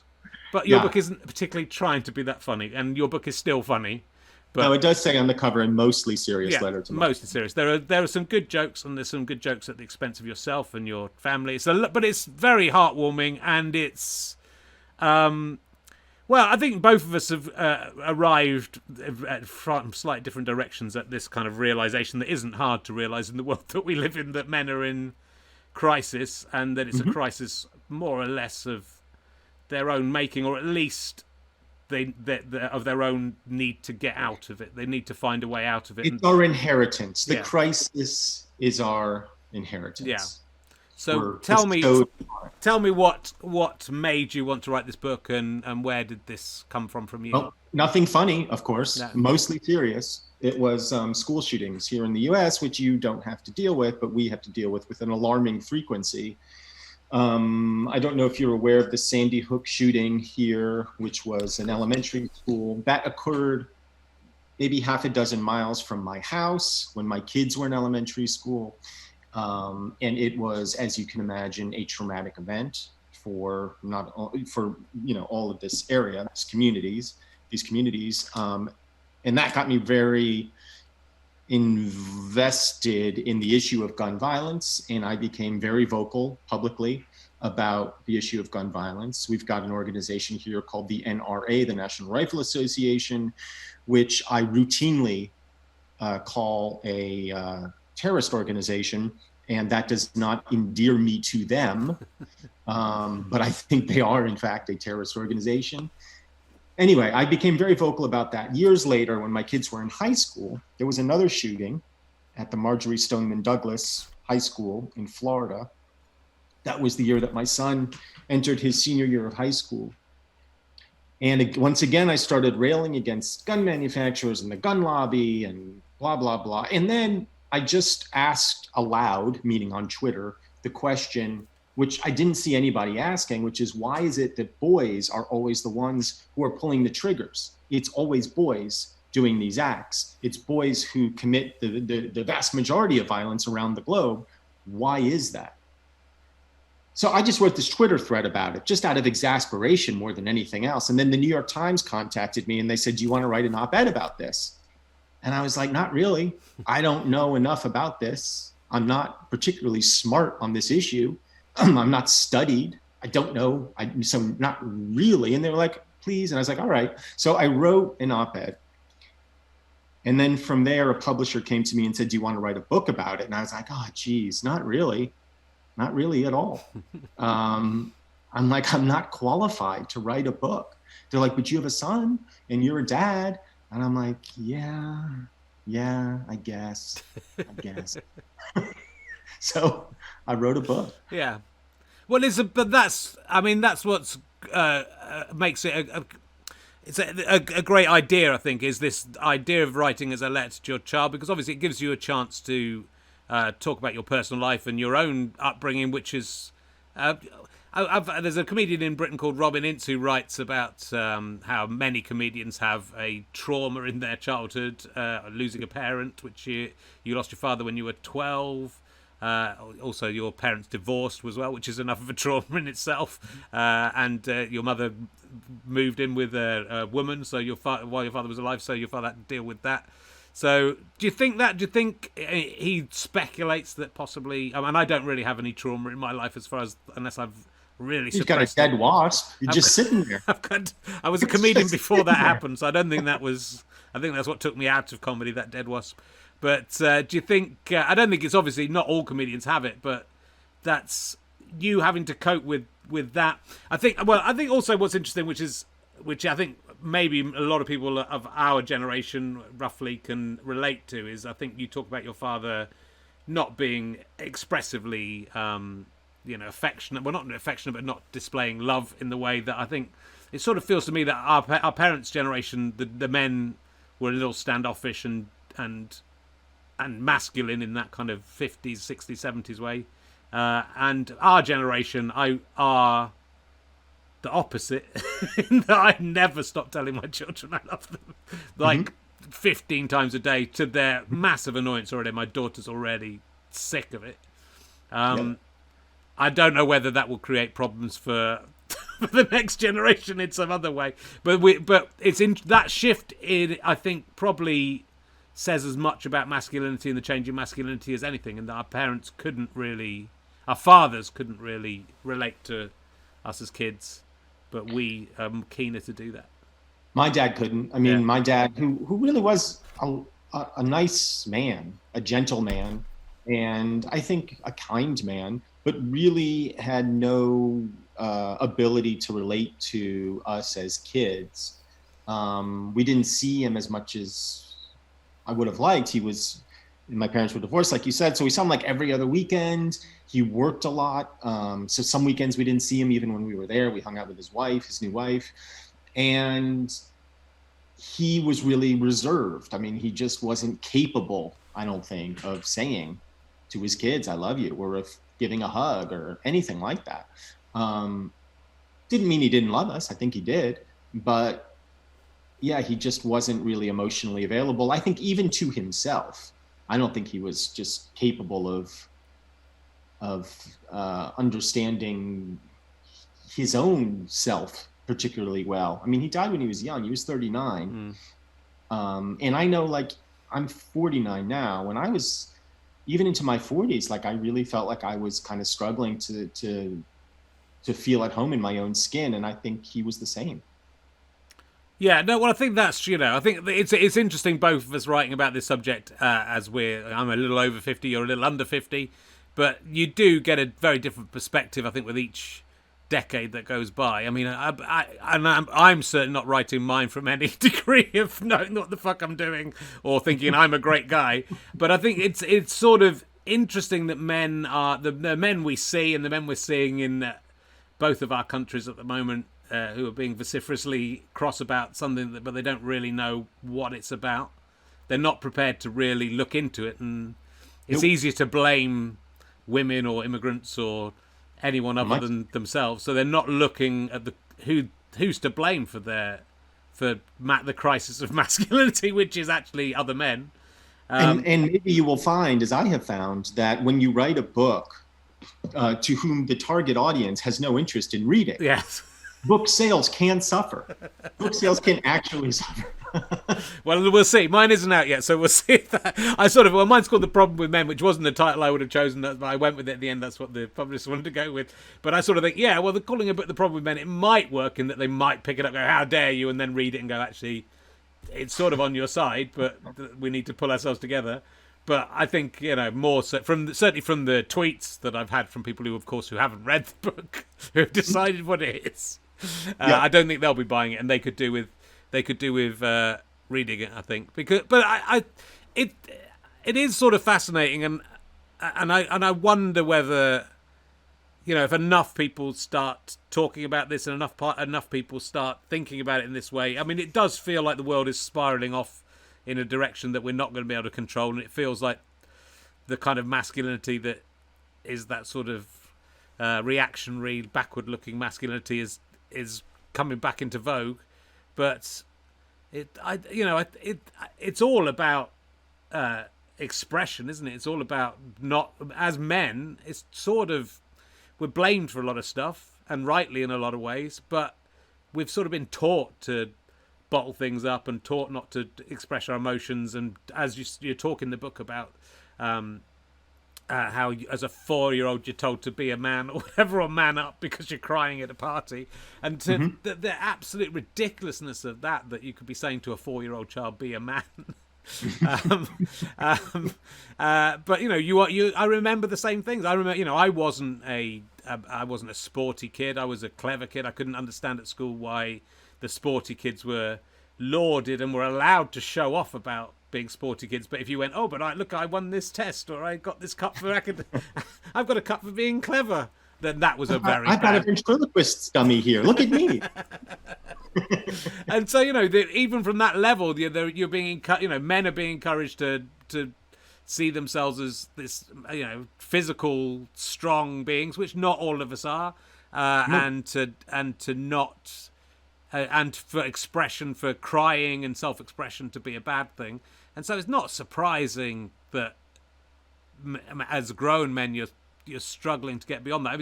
but your book isn't particularly trying to be that funny, and your book is still funny. But, no, it does say on the cover, a mostly serious letter to mostly serious. There are some good jokes, and there's some good jokes at the expense of yourself and your family. But it's very heartwarming, and it's... well, I think both of us have arrived from slightly different directions at this kind of realization that isn't hard to realize in the world that we live in, that men are in crisis, and that it's a crisis more or less of their own making, or at least of their own need to get out of it. They need to find a way out of it. It's our inheritance. The crisis is our inheritance. Yeah. So tell me what made you want to write this book, and where did this come from you? Well, nothing funny, of course. No. Mostly serious. It was school shootings here in the U.S., which you don't have to deal with, but we have to deal with an alarming frequency. I don't know if you're aware of the Sandy Hook shooting here, which was an elementary school. That occurred maybe half a dozen miles from my house when my kids were in elementary school. And it was, as you can imagine, a traumatic event for all of this area, these communities. And that got me very invested in the issue of gun violence, and I became very vocal publicly about the issue of gun violence. We've got an organization here called the NRA, the National Rifle Association, which I routinely call a terrorist organization, and that does not endear me to them, but I think they are in fact a terrorist organization. Anyway, I became very vocal about that. Years later, when my kids were in high school, there was another shooting at the Marjorie Stoneman Douglas High School in Florida. That was the year that my son entered his senior year of high school. And once again, I started railing against gun manufacturers and the gun lobby and blah, blah, blah. And then I just asked aloud, meaning on Twitter, the question, which I didn't see anybody asking, which is, why is it that boys are always the ones who are pulling the triggers? It's always boys doing these acts. It's boys who commit the vast majority of violence around the globe. Why is that? So I just wrote this Twitter thread about it, just out of exasperation more than anything else. And then the New York Times contacted me and they said, do you want to write an op-ed about this? And I was like, not really. I don't know enough about this. I'm not particularly smart on this issue. I'm not studied. I don't know. So not really. And they were like, please. And I was like, all right. So I wrote an op-ed. And then from there, a publisher came to me and said, do you want to write a book about it? And I was like, oh, geez, not really at all. I'm like, I'm not qualified to write a book. They're like, but you have a son and you're a dad. And I'm like, yeah, I guess. So I wrote a book. Yeah. Well, but that's what's makes it it's a great idea, I think, is this idea of writing as a letter to your child, because obviously it gives you a chance to talk about your personal life and your own upbringing, which is... there's a comedian in Britain called Robin Ince who writes about how many comedians have a trauma in their childhood, losing a parent, which you lost your father when you were 12. Also, your parents divorced as well, which is enough of a trauma in itself. And your mother moved in with a woman, so while your father was alive, so your father had to deal with that. So, do you think he speculates that possibly? I mean, I don't really have any trauma in my life unless I've really. You've got a dead wasp. You're just sitting there. I was a comedian before that happened, so I don't think that was. I think that's what took me out of comedy, that dead wasp. But do you think? I don't think it's obviously not all comedians have it, but that's you having to cope with that. I think also what's interesting, which I think maybe a lot of people of our generation roughly can relate to, is I think you talk about your father not being expressively, affectionate. Well, not affectionate, but not displaying love in the way that I think it sort of feels to me that our parents' generation, the men were a little standoffish and masculine in that kind of 50s, 60s, 70s way. And our generation are the opposite, in that I never stop telling my children I love them. Like 15 times a day, to their massive annoyance already. My daughter's already sick of it. I don't know whether that will create problems for the next generation in some other way. But it's in that shift, I think, probably says as much about masculinity and the change in masculinity as anything, and that our fathers couldn't really relate to us as kids, but we are keener to do that. My dad couldn't. I mean, my dad, who really was a nice man, a gentle man, and I think a kind man, but really had no ability to relate to us as kids. We didn't see him as much as I would have liked. My parents were divorced, like you said, so we saw him like every other weekend. He worked a lot. So some weekends we didn't see him even when we were there. We hung out with his new wife. And he was really reserved. I mean, he just wasn't capable, I don't think, of saying to his kids, I love you, or of giving a hug or anything like that. Didn't mean he didn't love us. I think he did. But yeah, he just wasn't really emotionally available. I think even to himself. I don't think he was just capable of understanding his own self particularly well. I mean, he died when he was young. He was 39. And I know, like, I'm 49 now. When I was even into my 40s, like, I really felt like I was kind of struggling to feel at home in my own skin. And I think he was the same. Yeah, no, well, I think that's, I think it's interesting, both of us writing about this subject as I'm a little over 50, you're a little under 50, but you do get a very different perspective, I think, with each decade that goes by. I mean, I'm certainly not writing mine from any degree of knowing what the fuck I'm doing or thinking I'm a great guy, but I think it's sort of interesting that men are, the men we see and the men we're seeing in both of our countries at the moment, who are being vociferously cross about something, but they don't really know what it's about. They're not prepared to really look into it, and it's easier to blame women or immigrants or anyone other than themselves. So they're not looking at who's to blame for the crisis of masculinity, which is actually other men. And maybe you will find, as I have found, that when you write a book to whom the target audience has no interest in reading. Yes. Book sales can suffer. Book sales can actually suffer. Well, we'll see. Mine isn't out yet, so we'll see if that. Mine's called The Problem with Men, which wasn't the title I would have chosen, but I went with it at the end. That's what the publisher wanted to go with. But I sort of think, yeah, well, they're calling a book The Problem with Men. It might work in that they might pick it up, go, how dare you, and then read it and go, actually, it's sort of on your side, but we need to pull ourselves together. But I think, you know, more so certainly from the tweets that I've had from people who, of course, who haven't read the book, who have decided what it is. I don't think they'll be buying it, and they could do with reading it. I think it is sort of fascinating, and I wonder whether, you know, if enough people start talking about this and enough people start thinking about it in this way. I mean, it does feel like the world is spiraling off in a direction that we're not going to be able to control, and it feels like the kind of masculinity that is that sort of reactionary, backward-looking masculinity is coming back into vogue. But it's all about expression, isn't it? It's all about, not as men. It's sort of, we're blamed for a lot of stuff, and rightly in a lot of ways, but we've sort of been taught to bottle things up and taught not to express our emotions. And as you talk in the book about how as a 4-year-old you're told to be a man or whatever, or man up because you're crying at a party, and the absolute ridiculousness of that you could be saying to a 4-year-old child, be a man. But you know, I remember the same things. I remember, you know, I wasn't a sporty kid. I was a clever kid. I couldn't understand at school why the sporty kids were lauded and were allowed to show off about being sporty kids. But if you went, oh, but I won this test, or I got this cup for I've got a cup for being clever, then that was a very I've got a ventriloquist dummy here. Look at me. And so, you know, even from that level, you're being, you know, men are being encouraged to see themselves as this, you know, physical, strong beings, which not all of us are, and for expression, for crying and self-expression to be a bad thing. And so it's not surprising that as grown men you're struggling to get beyond that.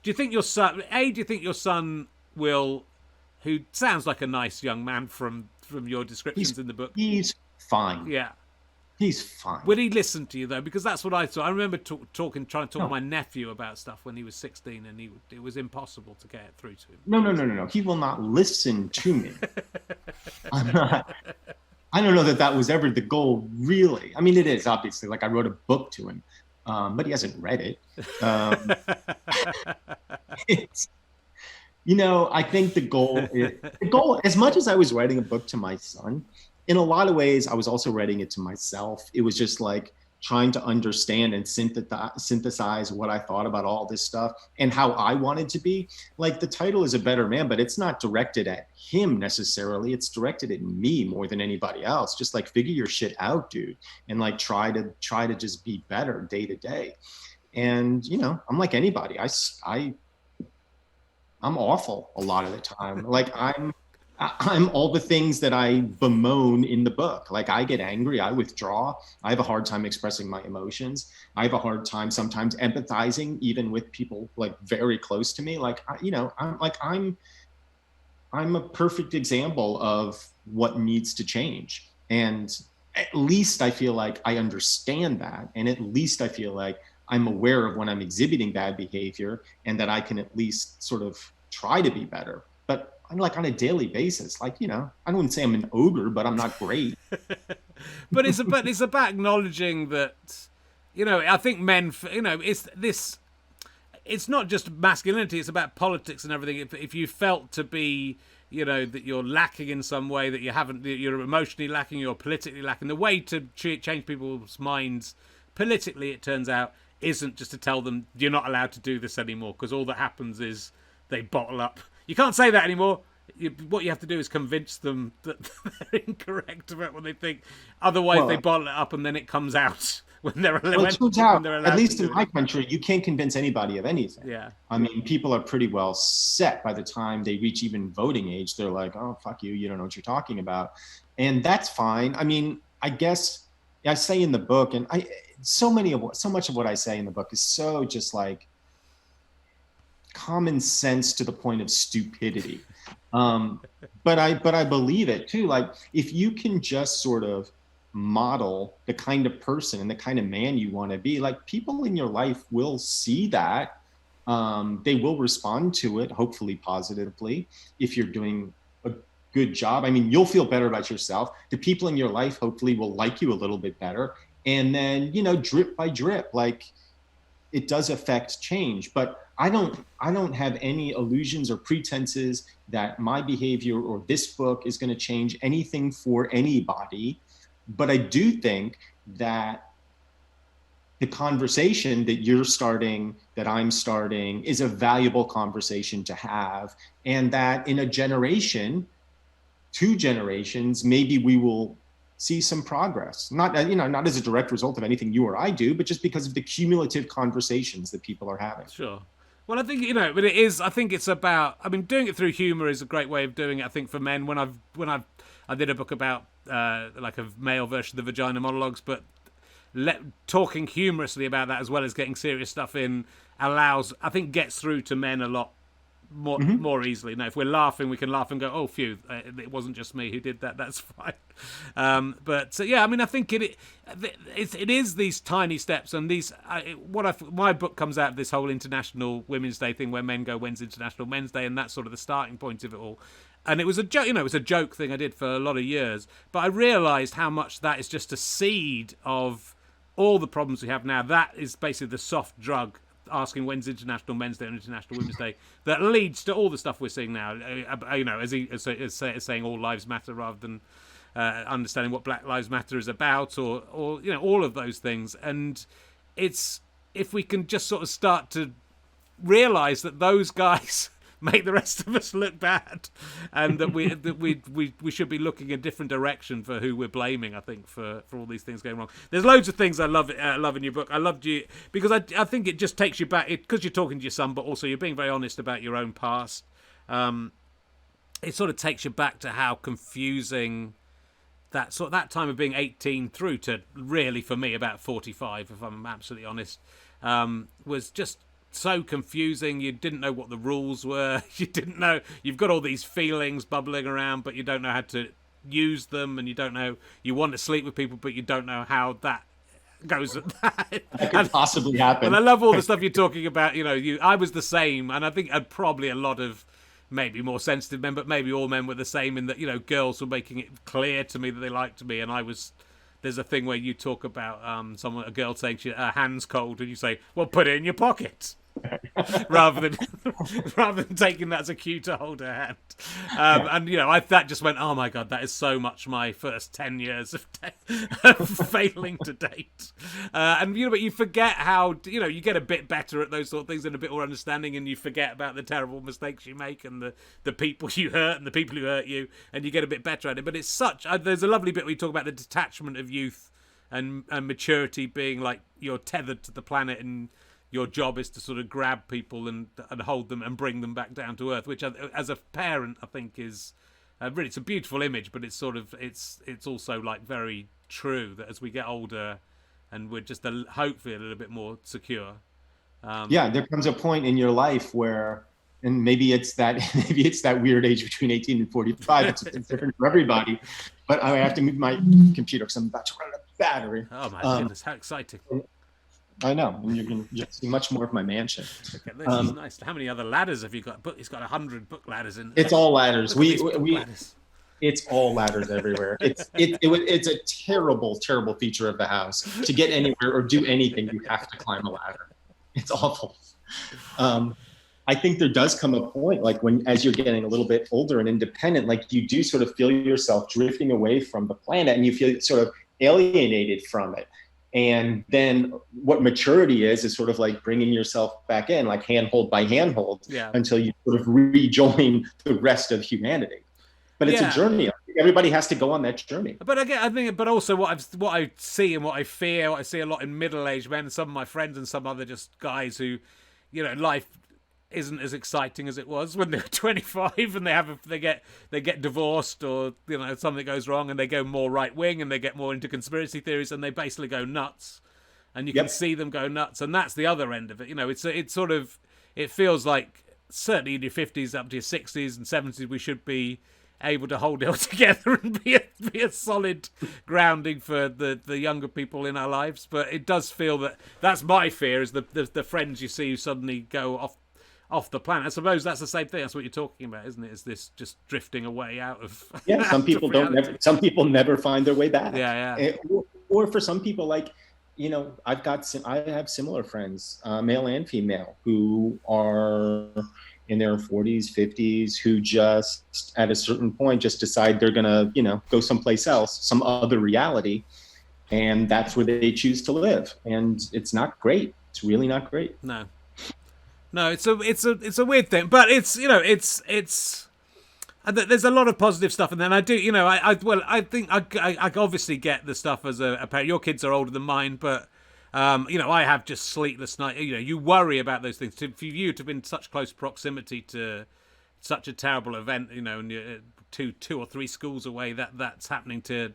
Do you think your son will, who sounds like a nice young man from your descriptions in the book? He's fine. Yeah. He's fine. Would he listen to you, though? Because that's what I thought. I remember trying to talk to my nephew about stuff when he was 16, and it was impossible to get it through to him. No. He will not listen to me. I don't know that was ever the goal, really. I mean, it is, obviously. Like, I wrote a book to him, but he hasn't read it. You know, I think the goal, as much as I was writing a book to my son, in a lot of ways, I was also writing it to myself. It was just like trying to understand and synthesize what I thought about all this stuff and how I wanted to be. Like, the title is A Better Man, but it's not directed at him necessarily. It's directed at me more than anybody else. Just like, figure your shit out, dude, and like try to just be better day to day. And, you know, I'm like anybody. I'm awful a lot of the time. Like, I'm all the things that I bemoan in the book. Like, I get angry, I withdraw. I have a hard time expressing my emotions. I have a hard time sometimes empathizing, even with people like very close to me. Like, I'm a perfect example of what needs to change. And at least I feel like I understand that. And at least I feel like I'm aware of when I'm exhibiting bad behavior, and that I can at least sort of try to be better. But I'm like, on a daily basis, like, you know, I wouldn't say I'm an ogre, but I'm not great. But it's about acknowledging that, you know, I think men, you know, it's not just masculinity, it's about politics and everything. If you felt to be, you know, that you're lacking in some way, that you're emotionally lacking, you're politically lacking, the way to change people's minds politically, it turns out, isn't just to tell them you're not allowed to do this anymore, because all that happens is they bottle up. You can't say that anymore. What you have to do is convince them that they're incorrect about what they think. Otherwise, they bottle it up, and then it comes out when they're allowed. At least in my country, you can't convince anybody of anything. Yeah. I mean, people are pretty well set by the time they reach even voting age. They're like, oh, fuck you. You don't know what you're talking about. And that's fine. I mean, I guess I say in the book, and so much of what I say in the book is so just like common sense to the point of stupidity. But I believe it too. Like, if you can just sort of model the kind of person and the kind of man you want to be, like, people in your life will see that. They will respond to it, hopefully positively, if you're doing good job. I mean, you'll feel better about yourself. The people in your life hopefully will like you a little bit better. And then, drip by drip, like it does affect change. But I don't have any illusions or pretenses that my behavior or this book is going to change anything for anybody. But I do think that the conversation that you're starting, that I'm starting, is a valuable conversation to have. And that in a generation, 2 generations, maybe we will see some progress. Not as a direct result of anything you or I do, but just because of the cumulative conversations that people are having. Sure. Well, I think, but it is, I think it's about, doing it through humor is a great way of doing it, I think, for men. When I did a book about, like a male version of the vagina monologues, but talking humorously about that as well as getting serious stuff in gets through to men a lot more easily. Now, if we're laughing, we can laugh and go, "Oh, phew! It wasn't just me who did that. That's fine." But yeah, I think it is these tiny steps, and these. My book comes out of this whole International Women's Day thing, where men go, "When's International Men's Day?" and that's sort of the starting point of it all. And it was a joke, it was a joke thing I did for a lot of years. But I realised how much that is just a seed of all the problems we have now. That is basically the soft drug, asking when's International Men's Day and International Women's Day, that leads to all the stuff we're seeing now. As saying all lives matter rather than understanding what Black Lives Matter is about, or all of those things. And it's, if we can just sort of start to realise that those guys make the rest of us look bad, and that we should be looking a different direction for who we're blaming. I think for all these things going wrong. There's loads of things I love in your book. I loved you because I think it just takes you back, because you're talking to your son, but also you're being very honest about your own past. It sort of takes you back to how confusing that time of being 18 through to really, for me, about 45, if I'm absolutely honest, was just so confusing. You didn't know what the rules were. You didn't know, you've got all these feelings bubbling around, but you don't know how to use them, and you don't know, you want to sleep with people, but you don't know how that goes. That could possibly happen. And I love all the stuff you're talking about. I was the same, and I think probably a lot of maybe more sensitive men, but maybe all men were the same, in that girls were making it clear to me that they liked me, and I was. There's a thing where you talk about a girl saying her hand's cold, and you say, "Well, put it in your pocket," rather than taking that as a cue to hold her hand. And that just went, "Oh my God, that is so much my first 10 years of failing to date." But you forget how you get a bit better at those sort of things and a bit more understanding, and you forget about the terrible mistakes you make and the people you hurt and the people who hurt you, and you get a bit better at it. But it's there's a lovely bit where you talk about the detachment of youth and maturity being like you're tethered to the planet, and your job is to sort of grab people and hold them and bring them back down to earth, which as a parent I think is really, it's a beautiful image, but it's sort of it's also like very true, that as we get older and we're just hopefully a little bit more secure. There comes a point in your life where, and maybe it's that weird age between 18 and 45. It's different for everybody. But I have to move my computer because I'm about to run out of battery. Oh my goodness, how exciting! I know, and you're going to see much more of my mansion. Okay, this is nice. How many other ladders have you got? He's got 100 book ladders in. It's all ladders. Ladders. It's all ladders everywhere. It's a terrible, terrible feature of the house. To get anywhere or do anything, you have to climb a ladder. It's awful. I think there does come a point, like as you're getting a little bit older and independent, like you do sort of feel yourself drifting away from the planet, and you feel sort of alienated from it. And then what maturity is sort of like bringing yourself back in, like handhold by handhold, until you sort of rejoin the rest of humanity. But it's a journey. Everybody has to go on that journey. But again, I think, but also what I see and what I fear, what I see a lot in middle-aged men, some of my friends and some other just guys who, life isn't as exciting as it was when they were 25, and they get divorced, or something goes wrong, and they go more right wing, and they get more into conspiracy theories, and they basically go nuts, and you can see them go nuts, and that's the other end of it. It feels like certainly in your 50s up to your 60s and 70s we should be able to hold it all together and be a solid grounding for the younger people in our lives. But it does feel that's my fear, is the friends you see who suddenly go off the planet. I suppose that's the same thing. That's what you're talking about, isn't it? Is this just drifting away out of some people don't never, some people never find their way back. Or for some people, like, you know, I have similar friends, male and female, who are in their 40s, 50s, who just at a certain point just decide they're gonna, you know, go someplace else, some other reality, and that's where they choose to live. And it's not great. It's really not great. No, it's a weird thing, but it's, you know, it's there's a lot of positive stuff, and then I do, you know, I think I obviously get the stuff as a parent. Your kids are older than mine, but you know, I have just sleepless nights. You know, you worry about those things. For you to have been in such close proximity to such a terrible event, you know, and you're two or three schools away, that's happening to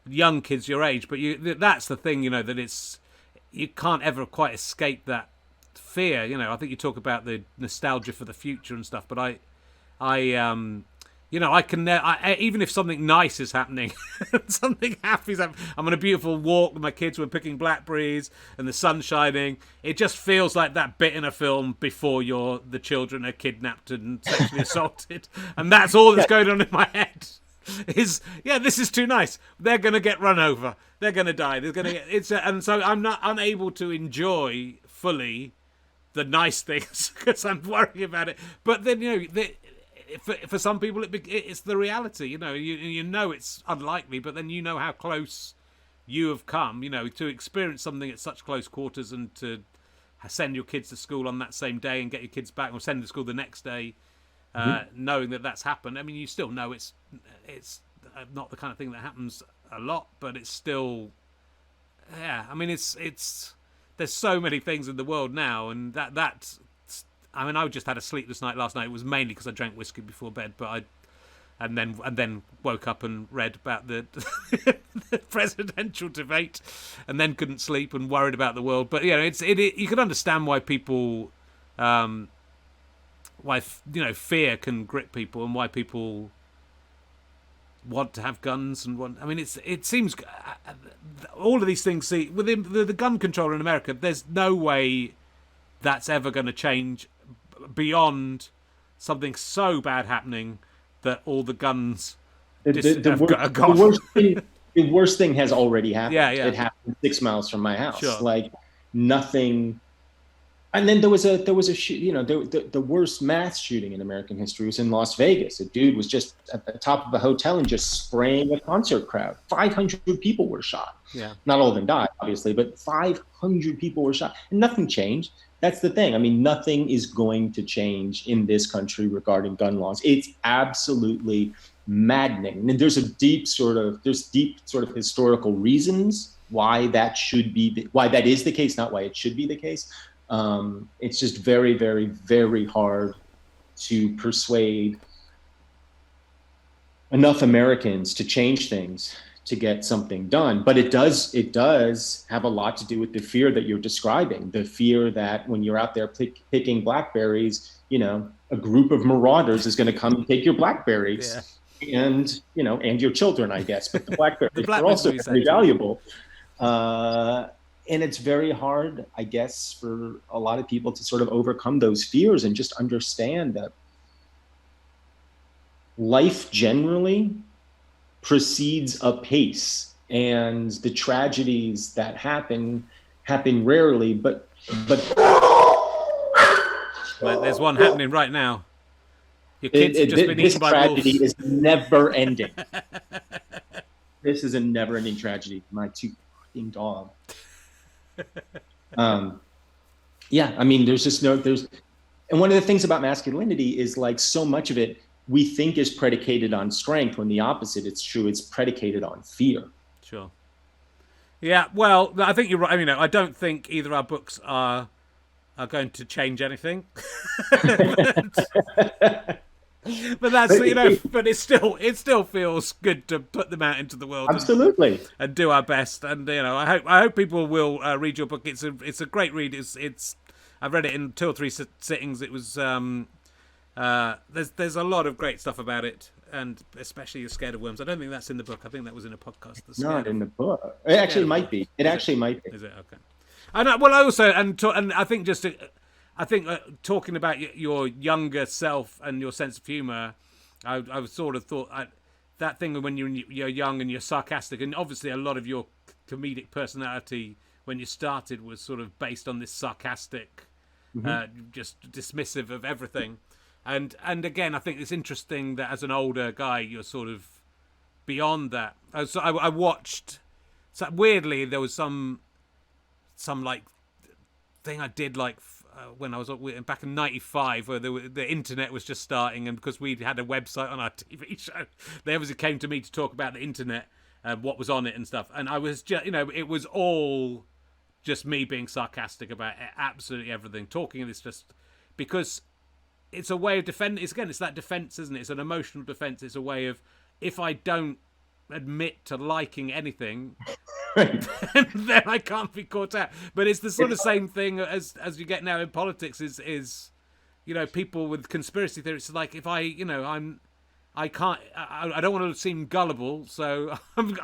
young kids your age. But that's the thing, you know, that you can't ever quite escape that fear. You know, I think you talk about the nostalgia for the future and stuff, but I you know, I can even if something nice is happening, something happy is happening, I'm on a beautiful walk with my kids, we're picking blackberries and the sun's shining. It just feels like that bit in a film before the children are kidnapped and sexually assaulted, and that's all that's going on in my head. Is this is too nice. They're gonna get run over. They're gonna die. And so I'm not unable to enjoy fully the nice things because I'm worrying about it. But then, you know, for some people it's the reality. You know, you know it's unlikely, but then you know how close you have come. You know, to experience something at such close quarters and to send your kids to school on that same day and get your kids back, or send them to school the next day. Knowing that's happened. I mean, you still know it's not the kind of thing that happens a lot, but it's still, I mean, it's there's so many things in the world now, and that's. I mean, I just had a sleepless night last night. It was mainly because I drank whiskey before bed, but and then woke up and read about the presidential debate, and then couldn't sleep and worried about the world. But you know, you can understand why people. Why, you know, fear can grip people, and why people want to have guns and want. I mean, it seems all of these things. See, within the gun control in America, there's no way that's ever going to change beyond something so bad happening that all the guns are gone. The worst thing has already happened. Yeah. It happened 6 miles from my house. Sure. Like nothing. And then there was a you know, the worst mass shooting in American history was in Las Vegas. A dude was just at the top of a hotel and just spraying a concert crowd. 500 people were shot. Yeah. Not all of them died, obviously, but 500 people were shot. And nothing changed. That's the thing. I mean, nothing is going to change in this country regarding gun laws. It's absolutely maddening. And there's deep sort of historical reasons why that why that is the case, not why it should be the case. It's just very, very, very hard to persuade enough Americans to change things to get something done. But it does have a lot to do with the fear that you're describing, the fear that when you're out there picking blackberries, you know, a group of marauders is going to come and take your blackberries. Yeah. And, you know, and your children, I guess, but the blackberries are also very valuable. And it's very hard, I guess, for a lot of people to sort of overcome those fears and just understand that life generally proceeds apace, and the tragedies that happen rarely, but there's one happening right now. Your kids have just been eaten by wolves. This tragedy is never ending. This is a never-ending tragedy. My two fucking dog. I mean, and one of the things about masculinity is, like, so much of it we think is predicated on strength, when the opposite is true. It's predicated on fear. Sure. Yeah, well, I think you're right. I mean, I don't think either our books are going to change anything. But that's, you know, but it still feels good to put them out into the world. Absolutely. And do our best. And, you know, I hope people will read your book. It's a great read. I've read it in 2 or 3 sittings. It was there's a lot of great stuff about it, and especially You're Scared of Worms. I don't think that's in the book. I think that was in a podcast. Not in the book. It actually might be. It actually might be. Is it? Okay. And well, I also and I think just I think talking about your younger self and your sense of humor, I sort of thought that thing when you're young and you're sarcastic, and obviously a lot of your comedic personality when you started was sort of based on this sarcastic, just dismissive of everything. And again, I think it's interesting that as an older guy, you're sort of beyond that. So I watched. So weirdly, there was some like thing I did like when I was back in '95, where the internet was just starting, and because we had a website on our TV show, they obviously came to me to talk about the internet, what was on it and stuff. And I was just, it was all just me being sarcastic about absolutely everything, talking this just because it's a way of defending. It's that defense, isn't it? It's an emotional defense. It's a way of, if I don't admit to liking anything, then I can't be caught out. But it's the sort of same thing as you get now in politics. Is people with conspiracy theories. Like if I don't want to seem gullible, so I'm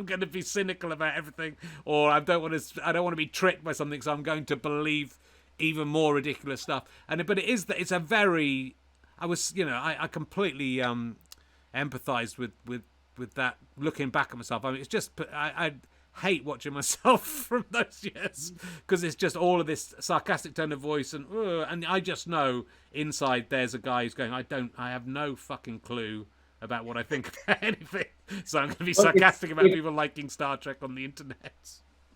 going to be cynical about everything, or I don't want to be tricked by something, so I'm going to believe even more ridiculous stuff. But it's a very, I completely empathized with that, looking back at myself. I mean, it's just, I hate watching myself from those years, because it's just all of this sarcastic tone of voice, and I just know inside there's a guy who's going, I have no fucking clue about what I think about anything, so I'm going to be sarcastic about people liking Star Trek on the internet.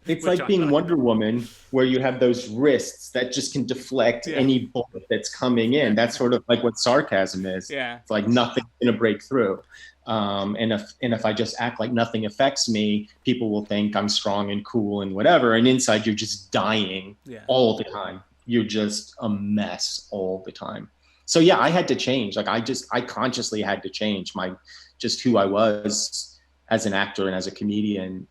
It's like being Wonder Woman, where you have those wrists that just can deflect any bullet that's coming in. That's sort of like what sarcasm is. Yeah. It's like nothing's going to break through. And if I just act like nothing affects me, people will think I'm strong and cool and whatever. And inside you're just dying all the time. You're just a mess all the time. So yeah, I had to change. Like I consciously had to change who I was as an actor and as a comedian.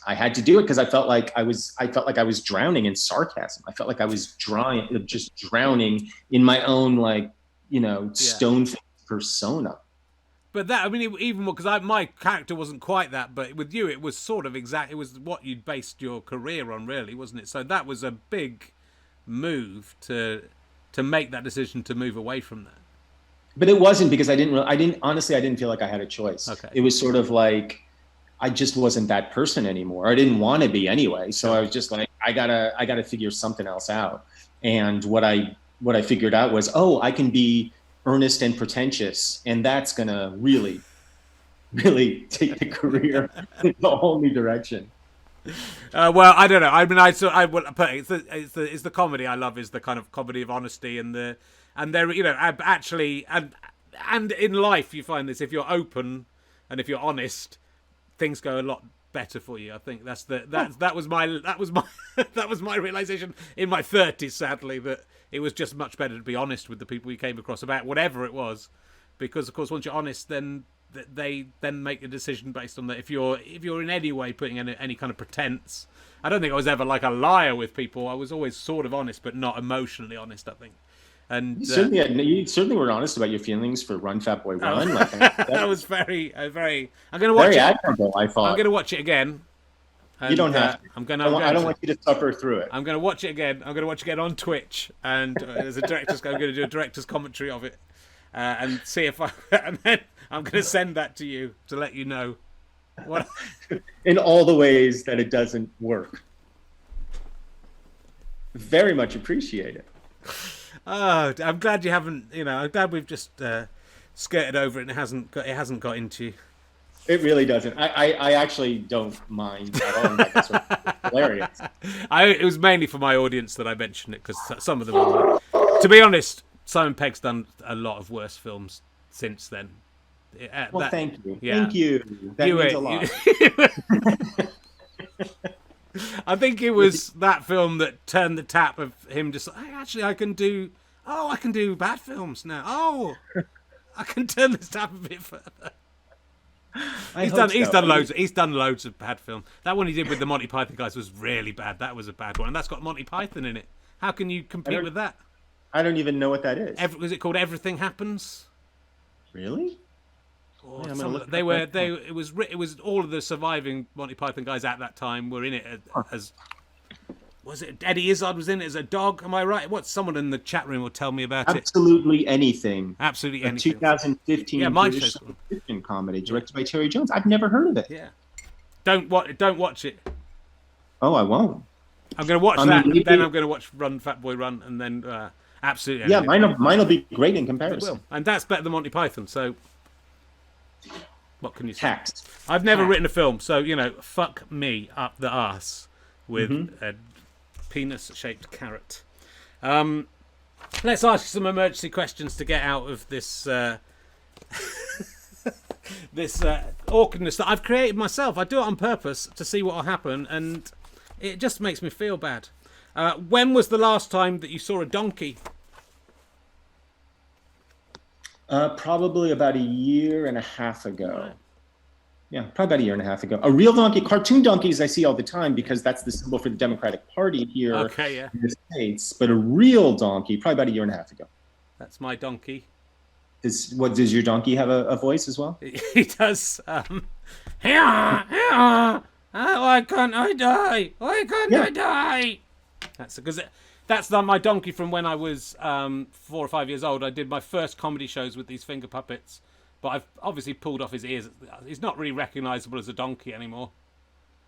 I had to do it because I felt like I was drowning in sarcasm. I felt like I was just drowning in my own stone-faced persona. But that, I mean, even more, because my character wasn't quite that, but with you, it was sort of it was what you'd based your career on, really, wasn't it? So that was a big move to make that decision to move away from that. But it wasn't, because I didn't feel like I had a choice. Okay. It was sort of like, I just wasn't that person anymore. I didn't want to be anyway. So I was just like, I gotta figure something else out. And what I figured out was, I can be earnest and pretentious, and that's gonna really, really take the career in a whole new direction. Well, I don't know. I mean, it's the comedy I love, is the kind of comedy of honesty and there, actually, and in life you find this, if you're open and if you're honest, things go a lot better for you. I think that was my realization in my 30s, sadly, that it was just much better to be honest with the people you came across about whatever it was, because of course once you're honest, then they then make a decision based on that. If you're in any way putting in any kind of pretense, I don't think I was ever like a liar with people. I was always sort of honest, but not emotionally honest, I think. And you certainly were honest about your feelings for Run, Fatboy Run. That was very. I'm going to watch very it. admirable, I thought. I'm going to watch it again. And, you don't have to. I don't want you to suffer through it. I'm going to watch it again. I'm going to watch it again on Twitch, and there's I'm going to do a director's commentary of it, and see if and then I'm going to send that to you to let you know what. In all the ways that it doesn't work. Very much appreciate it. Oh, I'm glad you haven't. I'm glad we've just skirted over it and it hasn't got into you. It really doesn't. I actually don't mind at all. That's hilarious. It was mainly for my audience that I mentioned it, because some of them are, to be honest, Simon Pegg's done a lot of worse films since then. Thank you. Yeah. Thank you. That means a lot. I think it was that film that turned the tap of him just, I can do bad films now. Oh, I can turn this tap a bit further. He's done loads of bad films. That one he did with the Monty Python guys was really bad. That was a bad one, and that's got Monty Python in it. How can you compete with that? I don't even know what that is. Was it called Everything Happens? Really? It was all of the surviving Monty Python guys at that time were in it as Was it Eddie Izzard was in it as a dog? Am I right? What someone in the chat room will tell me about it. Absolutely anything. Absolutely A anything. 2015 British science fiction comedy directed by Terry Jones. I've never heard of it. Yeah. Don't watch it. Oh, I won't. I'm going to watch that, and then I'm going to watch Fatboy Run, and then absolutely. Yeah, mine'll be great in comparison. It will, and that's better than Monty Python. So, what can you say? Tax. I've never written a film, so fuck me up the arse with a penis-shaped carrot. Let's ask you some emergency questions to get out of this this awkwardness that I've created myself. I do it on purpose to see what will happen, and it just makes me feel bad. When was the last time that you saw a donkey? Probably about a year and a half ago. Right. Yeah, probably about a year and a half ago. A real donkey, cartoon donkeys I see all the time because that's the symbol for the Democratic Party here in the States. But a real donkey, probably about a year and a half ago. That's my donkey. Does your donkey have a voice as well? He does. Why can't I die? Why can't I die? That's because that's my donkey from when I was 4 or 5 years old. I did my first comedy shows with these finger puppets, but I've obviously pulled off his ears. He's not really recognisable as a donkey anymore.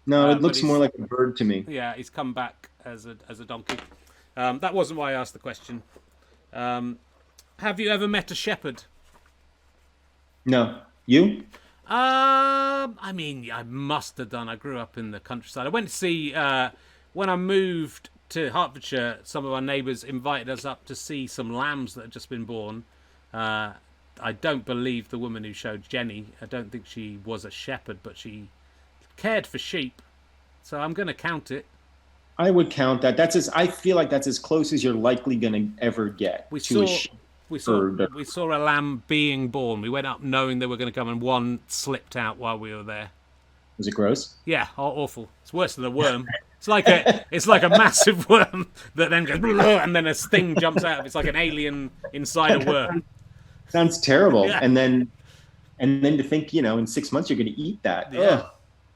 No, it looks more like a bird to me. Yeah, he's come back as a donkey. That wasn't why I asked the question. Have you ever met a shepherd? No. You? I mean, I must have done. I grew up in the countryside. I went to see, when I moved to Hertfordshire, some of our neighbours invited us up to see some lambs that had just been born. I don't believe the woman who showed Jenny. I don't think she was a shepherd, but she cared for sheep. So I'm going to count it. I would count that. I feel like that's as close as you're likely going to ever get to a sheep. We saw a lamb being born. We went up knowing they were going to come, and one slipped out while we were there. Was it gross? Yeah, awful. It's worse than a worm. It's like a massive worm that then goes, and then a sting jumps out. It's like an alien inside a worm. Sounds terrible. Yeah. And then to think, in 6 months you're going to eat that. Yeah.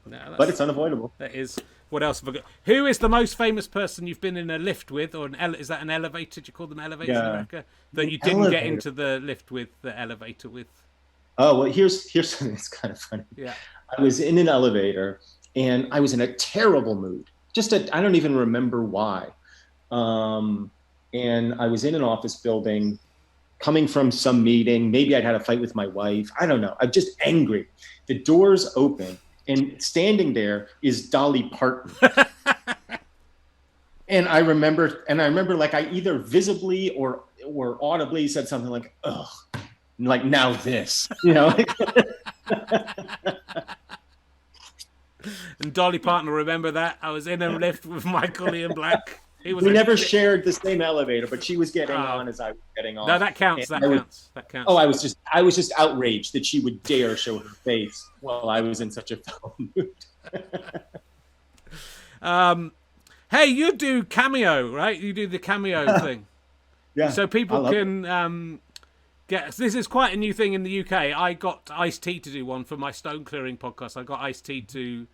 No, but it's unavoidable. That is. What else have I got? Who is the most famous person you've been in a lift with, or is that an elevator? Do you call them elevators in America? That you didn't get into the lift with, the elevator with? Oh, well, here's something that's kind of funny. Yeah. I was in an elevator, and I was in a terrible mood. I don't even remember why. And I was in an office building, coming from some meeting. Maybe I'd had a fight with my wife. I don't know. I'm just angry. The doors open. And standing there is Dolly Parton. and I remember like I either visibly or audibly said something like, ugh, like now this, And Dolly Parton will remember that. I was in a lift with Michael Ian Black. We never shared the same elevator, but she was getting on as I was getting on. No, that counts. That counts. Oh, I was just outraged that she would dare show her face while I was in such a foul mood. Hey, you do Cameo, right? You do the Cameo thing. Yeah. So people can get. This is quite a new thing in the UK. I got Ice-T to do one for my stone clearing podcast. I got Ice-T to.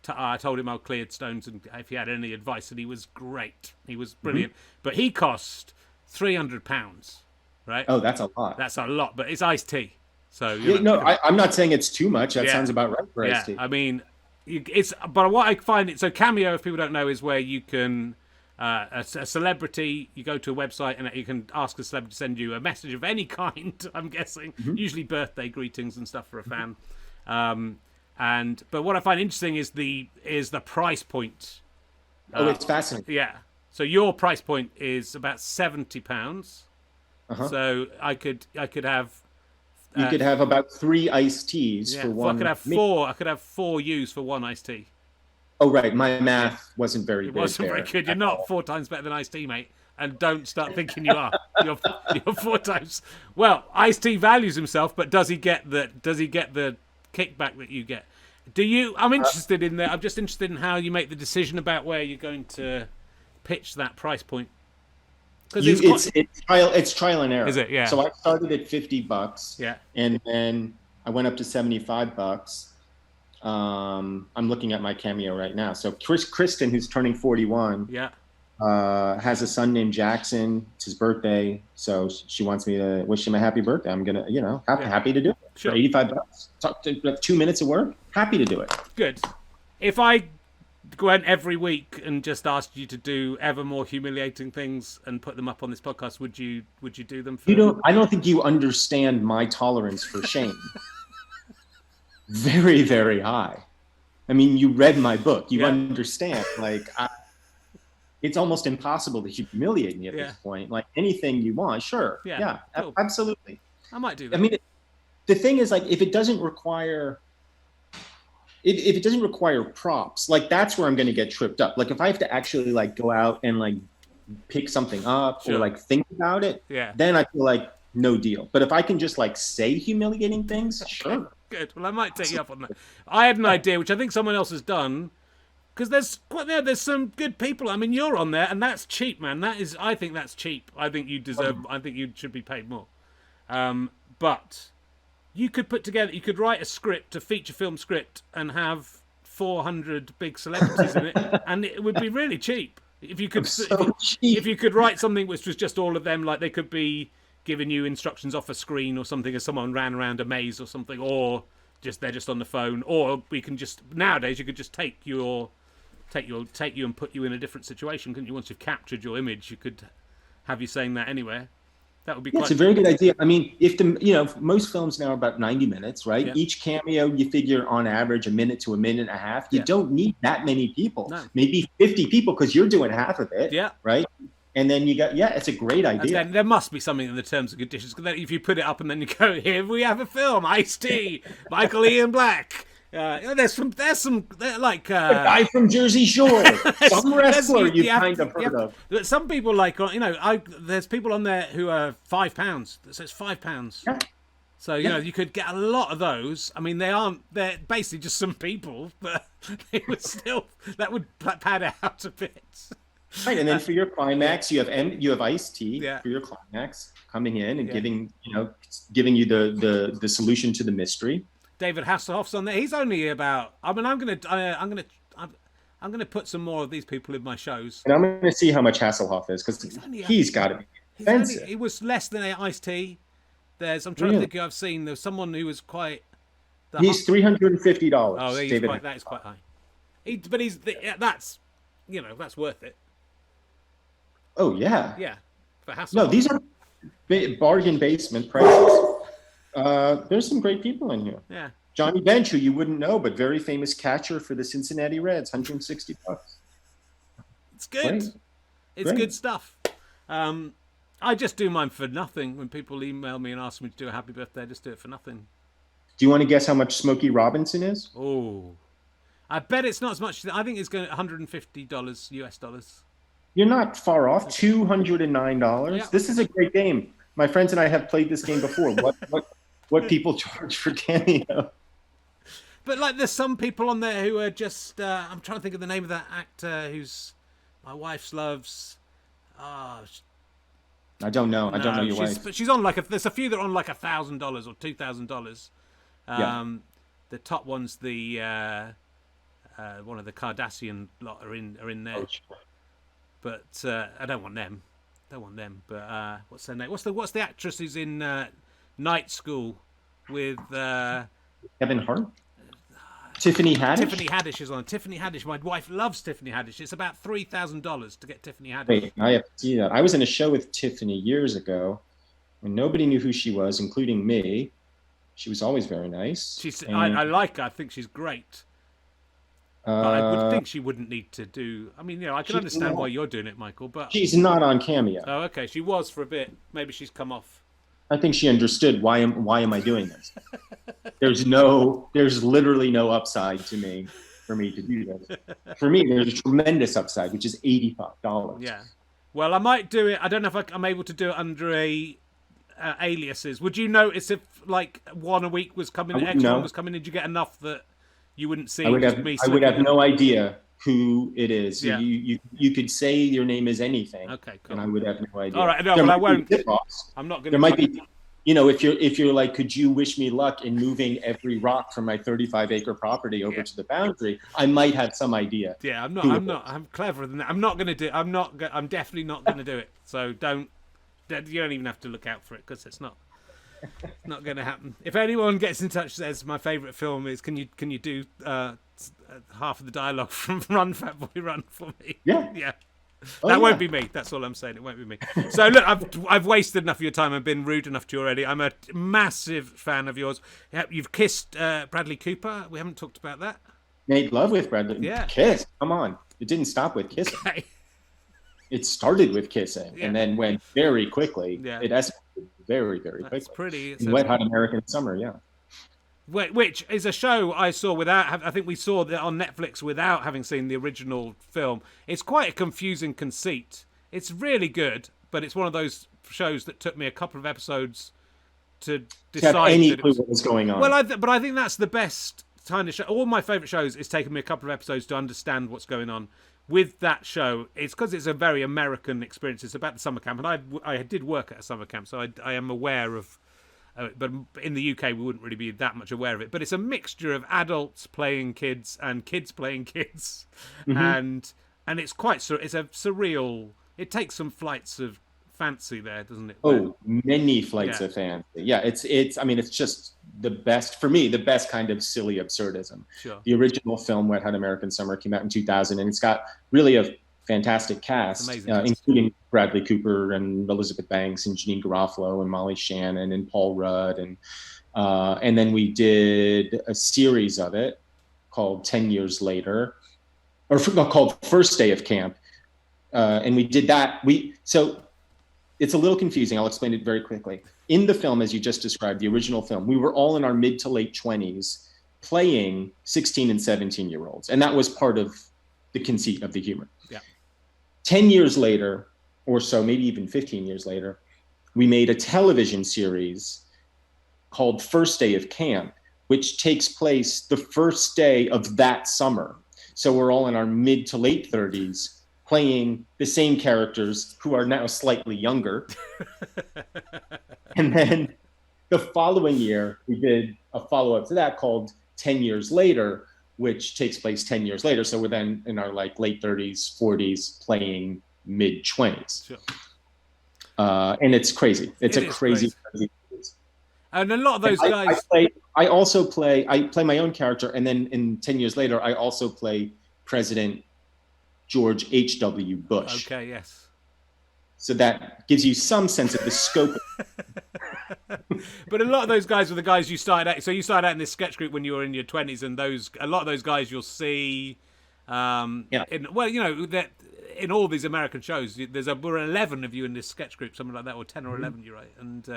I told him I cleared stones and if he had any advice, and he was great. He was brilliant. But he cost £300, right? Oh, that's a lot. That's a lot, but it's Ice-T. So I'm not saying it's too much. That sounds about right for Ice-T. I mean, but what I find so Cameo, if people don't know, is where you can a celebrity, you go to a website and you can ask a celebrity to send you a message of any kind. I'm guessing, usually birthday greetings and stuff for a fan. But what I find interesting is the price point. Oh, it's fascinating. Yeah. So your price point is about £70. So I could have. You could have about 3 iced teas for one. I could have 4. I could have 4 U's for 1 iced tea. Oh right, my math wasn't very good. It wasn't very good. You're not 4 times better than iced tea, mate. And don't start thinking you are. You're 4 times. Well, Ice-T values himself, but does he get the kickback that you get? I'm interested in that. I'm just interested in how you make the decision about where you're going to pitch that price point. It's trial and error. Is it? Yeah. So I started at $50. Yeah. And then I went up to $75. I'm looking at my Cameo right now. So Kristen, who's turning 41. Yeah. has a son named Jackson. It's his birthday, so she wants me to wish him a happy birthday. I'm gonna, happy to do it. Sure. For $85. Talk to 2 minutes of work. Happy to do it. Good. If I went every week and just asked you to do ever more humiliating things and put them up on this podcast, would you do them? I don't think you understand my tolerance for shame. Very, very high. I mean, you read my book. You understand. Like, it's almost impossible to humiliate me at this point. Like, anything you want, sure. Yeah, cool. Absolutely. I might do that. I mean, the thing is, like, if it doesn't require props, like, that's where I'm going to get tripped up. Like, if I have to actually, like, go out and, like, pick something up or, like, think about it, then I feel like no deal. But if I can just, like, say humiliating things, sure. Good. Well, I might take you up on that. I had an idea, which I think someone else has done, because there's some good people. I mean, you're on there, and that's cheap, man. I think that's cheap. I think you deserve. I think you should be paid more. But you could write a script, a feature film script, and have 400 big celebrities in it, and it would be really cheap. If you could write something which was just all of them, like they could be giving you instructions off a screen or something as someone ran around a maze or something, or they're just on the phone, or we can just, nowadays you could just take you and put you in a different situation, couldn't you? Once you've captured your image, you could have you saying that anywhere. That would be it's a very good idea. I mean, most films now are about 90 minutes, right? Yeah. Each cameo, you figure on average a minute to a minute and a half. You don't need that many people. No. Maybe 50 people because you're doing half of it. Yeah. Right. And then you got, it's a great idea. And then there must be something in the terms and conditions. Because if you put it up and then you go, here we have a film, Ice-T, Michael Ian Black. There's some like a guy from Jersey Shore, some wrestler you kind of heard of. Some people there's people on there who are £5. So it's £5. Yeah. So you could get a lot of those. I mean, they're basically just some people, but it would that would pad it out a bit. Right, and then for your climax, you have Ice-T for your climax coming in and giving you the solution to the mystery. David Hasselhoff's on there. He's only about. I mean, I'm gonna put some more of these people in my shows. And I'm gonna see how much Hasselhoff is because he's got to be expensive. He was less than Ice-T. I'm trying to think who I've seen. There's someone who was quite. He's $350. Oh, that is quite high. That's worth it. Oh yeah. Yeah, for Hasselhoff. No, these are bargain basement prices. There's some great people in here. Yeah. Johnny Bench, who you wouldn't know, but very famous catcher for the Cincinnati Reds, $160. It's good. It's good stuff. I just do mine for nothing. When people email me and ask me to do a happy birthday, I just do it for nothing. Do you want to guess how much Smokey Robinson is? Oh, I bet it's not as much. I think it's going to $150 US. You're not far off. $209. Yeah. This is a great game. My friends and I have played this game before. What people charge for Cameo? But like, there's some people on there who are just. I'm trying to think of the name of that actor who's my wife's loves. I don't know. I don't know your wife. But she's on there's a few that are on like $1,000 or $2,000. The top one's the one of the Kardashian lot are in there. Oh, sure. But I don't want them. But what's their name? What's the actress who's in Night School with Kevin Hart? Tiffany Haddish? Tiffany Haddish is on. Tiffany Haddish. My wife loves Tiffany Haddish. It's about $3,000 to get Tiffany Haddish. Wait, I have to see that. I was in a show with Tiffany years ago when nobody knew who she was, including me. She was always very nice. I like her. I think she's great. But I would think she wouldn't need to do. I mean, I can understand why you're doing it, Michael. But she's not on Cameo. Oh, okay. She was for a bit. Maybe she's come off. I think she understood why am I doing this? There's literally no upside to me for me to do this. For me, there's a tremendous upside, which is $85. Yeah. Well, I might do it. I don't know if I'm able to do it under aliases. Would you notice if like one a week was coming, extra one was coming? Did you get enough that you wouldn't see? I would have no idea who it is. Yeah. You could say your name is anything. Okay, cool. And I would have no idea. All right, no, well, I won't. I'm not going to. you know, if you're like, could you wish me luck in moving every rock from my 35-acre property over to the boundary, I might have some idea. Yeah, I'm cleverer than that. I'm definitely not going to do it. So you don't even have to look out for it, because it's not going to happen. If anyone gets in touch, says my favorite film is, can you do half of the dialogue from Run Fatboy Run for me? Yeah. Oh, that won't be me. That's all I'm saying. It won't be me. So look, I've wasted enough of your time. I've been rude enough to you already. I'm a massive fan of yours. You've kissed Bradley Cooper. We haven't talked about that. Made love with Bradley. Yeah. Kiss. Come on. It didn't stop with kissing. Okay. It started with kissing and then went very quickly. Yeah. It escalated very, very quickly. That's pretty. In Wet Hot American Summer, yeah. Which is a show I saw without. I think we saw that on Netflix without having seen the original film. It's quite a confusing conceit. It's really good, but it's one of those shows that took me a couple of episodes to decide. To have any clue what was going on. Well, but I think that's the best kind of show. All my favourite shows, it's taken me a couple of episodes to understand what's going on. With that show, it's because it's a very American experience. It's about the summer camp, and I did work at a summer camp, so I am aware of. But in the UK, we wouldn't really be that much aware of it. But it's a mixture of adults playing kids and kids playing kids, and it's quite it's a surreal. It takes some flights of fancy there, doesn't it? Oh, many flights of fancy. Yeah, it's. I mean, it's just the best for me. The best kind of silly absurdism. Sure. The original film, Wet Hot American Summer, came out in 2000, and it's got really a fantastic cast, including Bradley Cooper and Elizabeth Banks and Janine Garofalo and Molly Shannon and Paul Rudd, and then we did a series of it called 10 Years Later, or called First Day of Camp, and we did that. So it's a little confusing. I'll explain it very quickly. In the film, as you just described, the original film, we were all in our mid to late 20s playing 16 and 17-year-olds, and that was part of the conceit of the humor. Yeah. 10 years later, or so, maybe even 15 years later, we made a television series called First Day of Camp, which takes place the first day of that summer. So we're all in our mid to late 30s playing the same characters who are now slightly younger. And then the following year, we did a follow-up to that called 10 Years Later, which takes place 10 years later. So we're then in our like late 30s, 40s, playing mid 20s. Sure. And it's crazy. It's crazy. And a lot of those guys. I play my own character. And then in 10 years later, I also play President George H.W. Bush. Okay, yes. So that gives you some sense of the scope. But a lot of those guys were the guys you started out. So you started out in this sketch group when you were in your 20s, and a lot of those guys you'll see. In all these American shows, we're 11 of you in this sketch group, something like that, or 10 or 11. You're right, and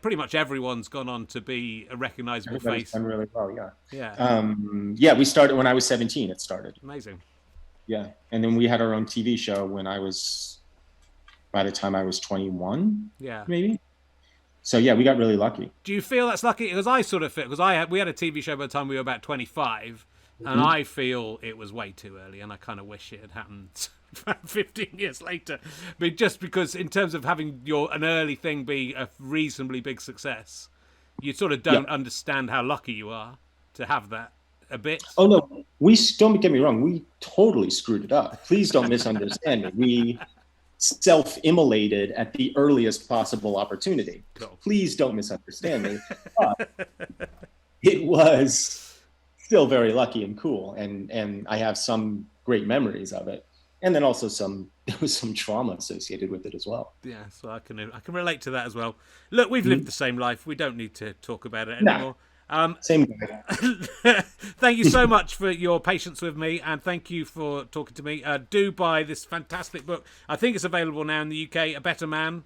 pretty much everyone's gone on to be a recognizable face. Done really well, yeah. Yeah. We started when I was 17. It started. Amazing. Yeah, and then we had our own TV show by the time I was 21. Yeah. Maybe. So yeah, we got really lucky. Do you feel that's lucky? Because I sort of feel, because we had a TV show by the time we were about 25, and I feel it was way too early, and I kind of wish it had happened 15 years later. But just because in terms of having an early thing be a reasonably big success, you sort of don't understand how lucky you are to have that a bit. Oh no, don't get me wrong. We totally screwed it up. Please don't misunderstand me. We self-immolated at the earliest possible opportunity. Cool. Please don't misunderstand me. But it was still very lucky and cool, and I have some great memories of it, and then also there was some trauma associated with it as well. Yeah, so I can relate to that as well. Look, we've lived the same life. We don't need to talk about it anymore. Same guy. Thank you so much for your patience with me, and thank you for talking to me. Do buy this fantastic book. I think it's available now in the UK, A Better Man.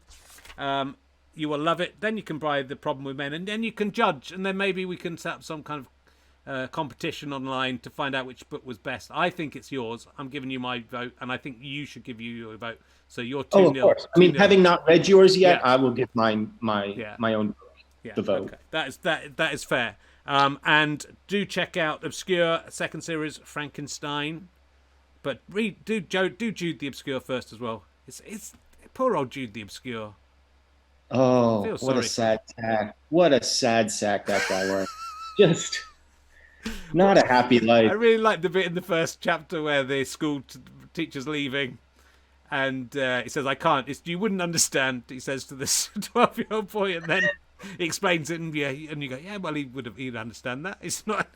You will love it. Then you can buy The Problem with Men, and then you can judge, and then maybe we can set up some kind of competition online to find out which book was best. I think it's yours. I'm giving you my vote, and I think you should give you your vote. So you're 2-0. Oh, of course. I mean, having not read yours yet, I will give my own book. Yeah, the vote. Okay. That is fair. And do check out Obscure second series, Frankenstein. But do Jude the Obscure first as well. It's poor old Jude the Obscure. Oh, feel what a sorry. sad sack. What a sad sack that guy was. Just not a happy I life. really like the bit in the first chapter where the school teacher's leaving, and he says, "I can't. You wouldn't understand." He says to this 12-year-old boy, and then he explains it, and you go, "Yeah, well, he'd understand that. It's not."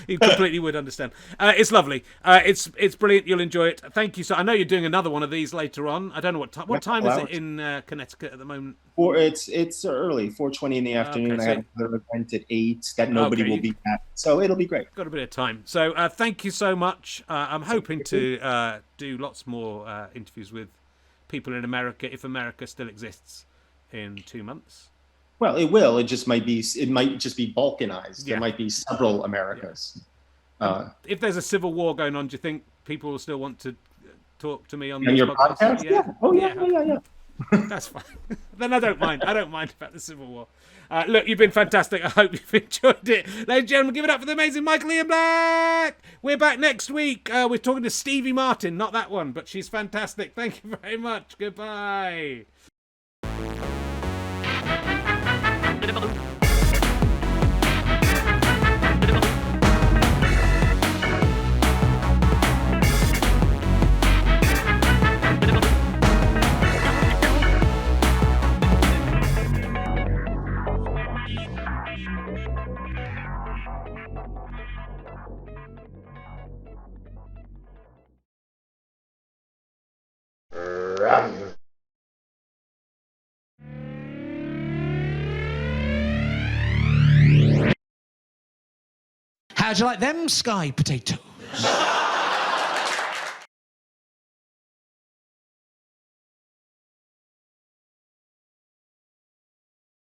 He completely would understand. It's lovely. It's brilliant. You'll enjoy it. Thank you. So I know you're doing another one of these later on. I don't know what time. What time is it in Connecticut at the moment? It's early, 4:20 in the afternoon. Okay, I have another event at 8 that nobody will be at, so it'll be great. Got a bit of time. So thank you so much. I'm hoping to do lots more interviews with people in America, if America still exists, in 2 months. Well, it will. It might just be balkanized. Yeah. There might be several Americas. Yeah. If there's a civil war going on, do you think people will still want to talk to me on your podcast? Yeah. Oh, yeah. That's fine. Then I don't mind. I don't mind about the Civil War. Look, you've been fantastic. I hope you've enjoyed it. Ladies and gentlemen, give it up for the amazing Michael Ian Black. We're back next week. We're talking to Stevie Martin. Not that one, but she's fantastic. Thank you very much. Goodbye. How'd you like them sky potatoes?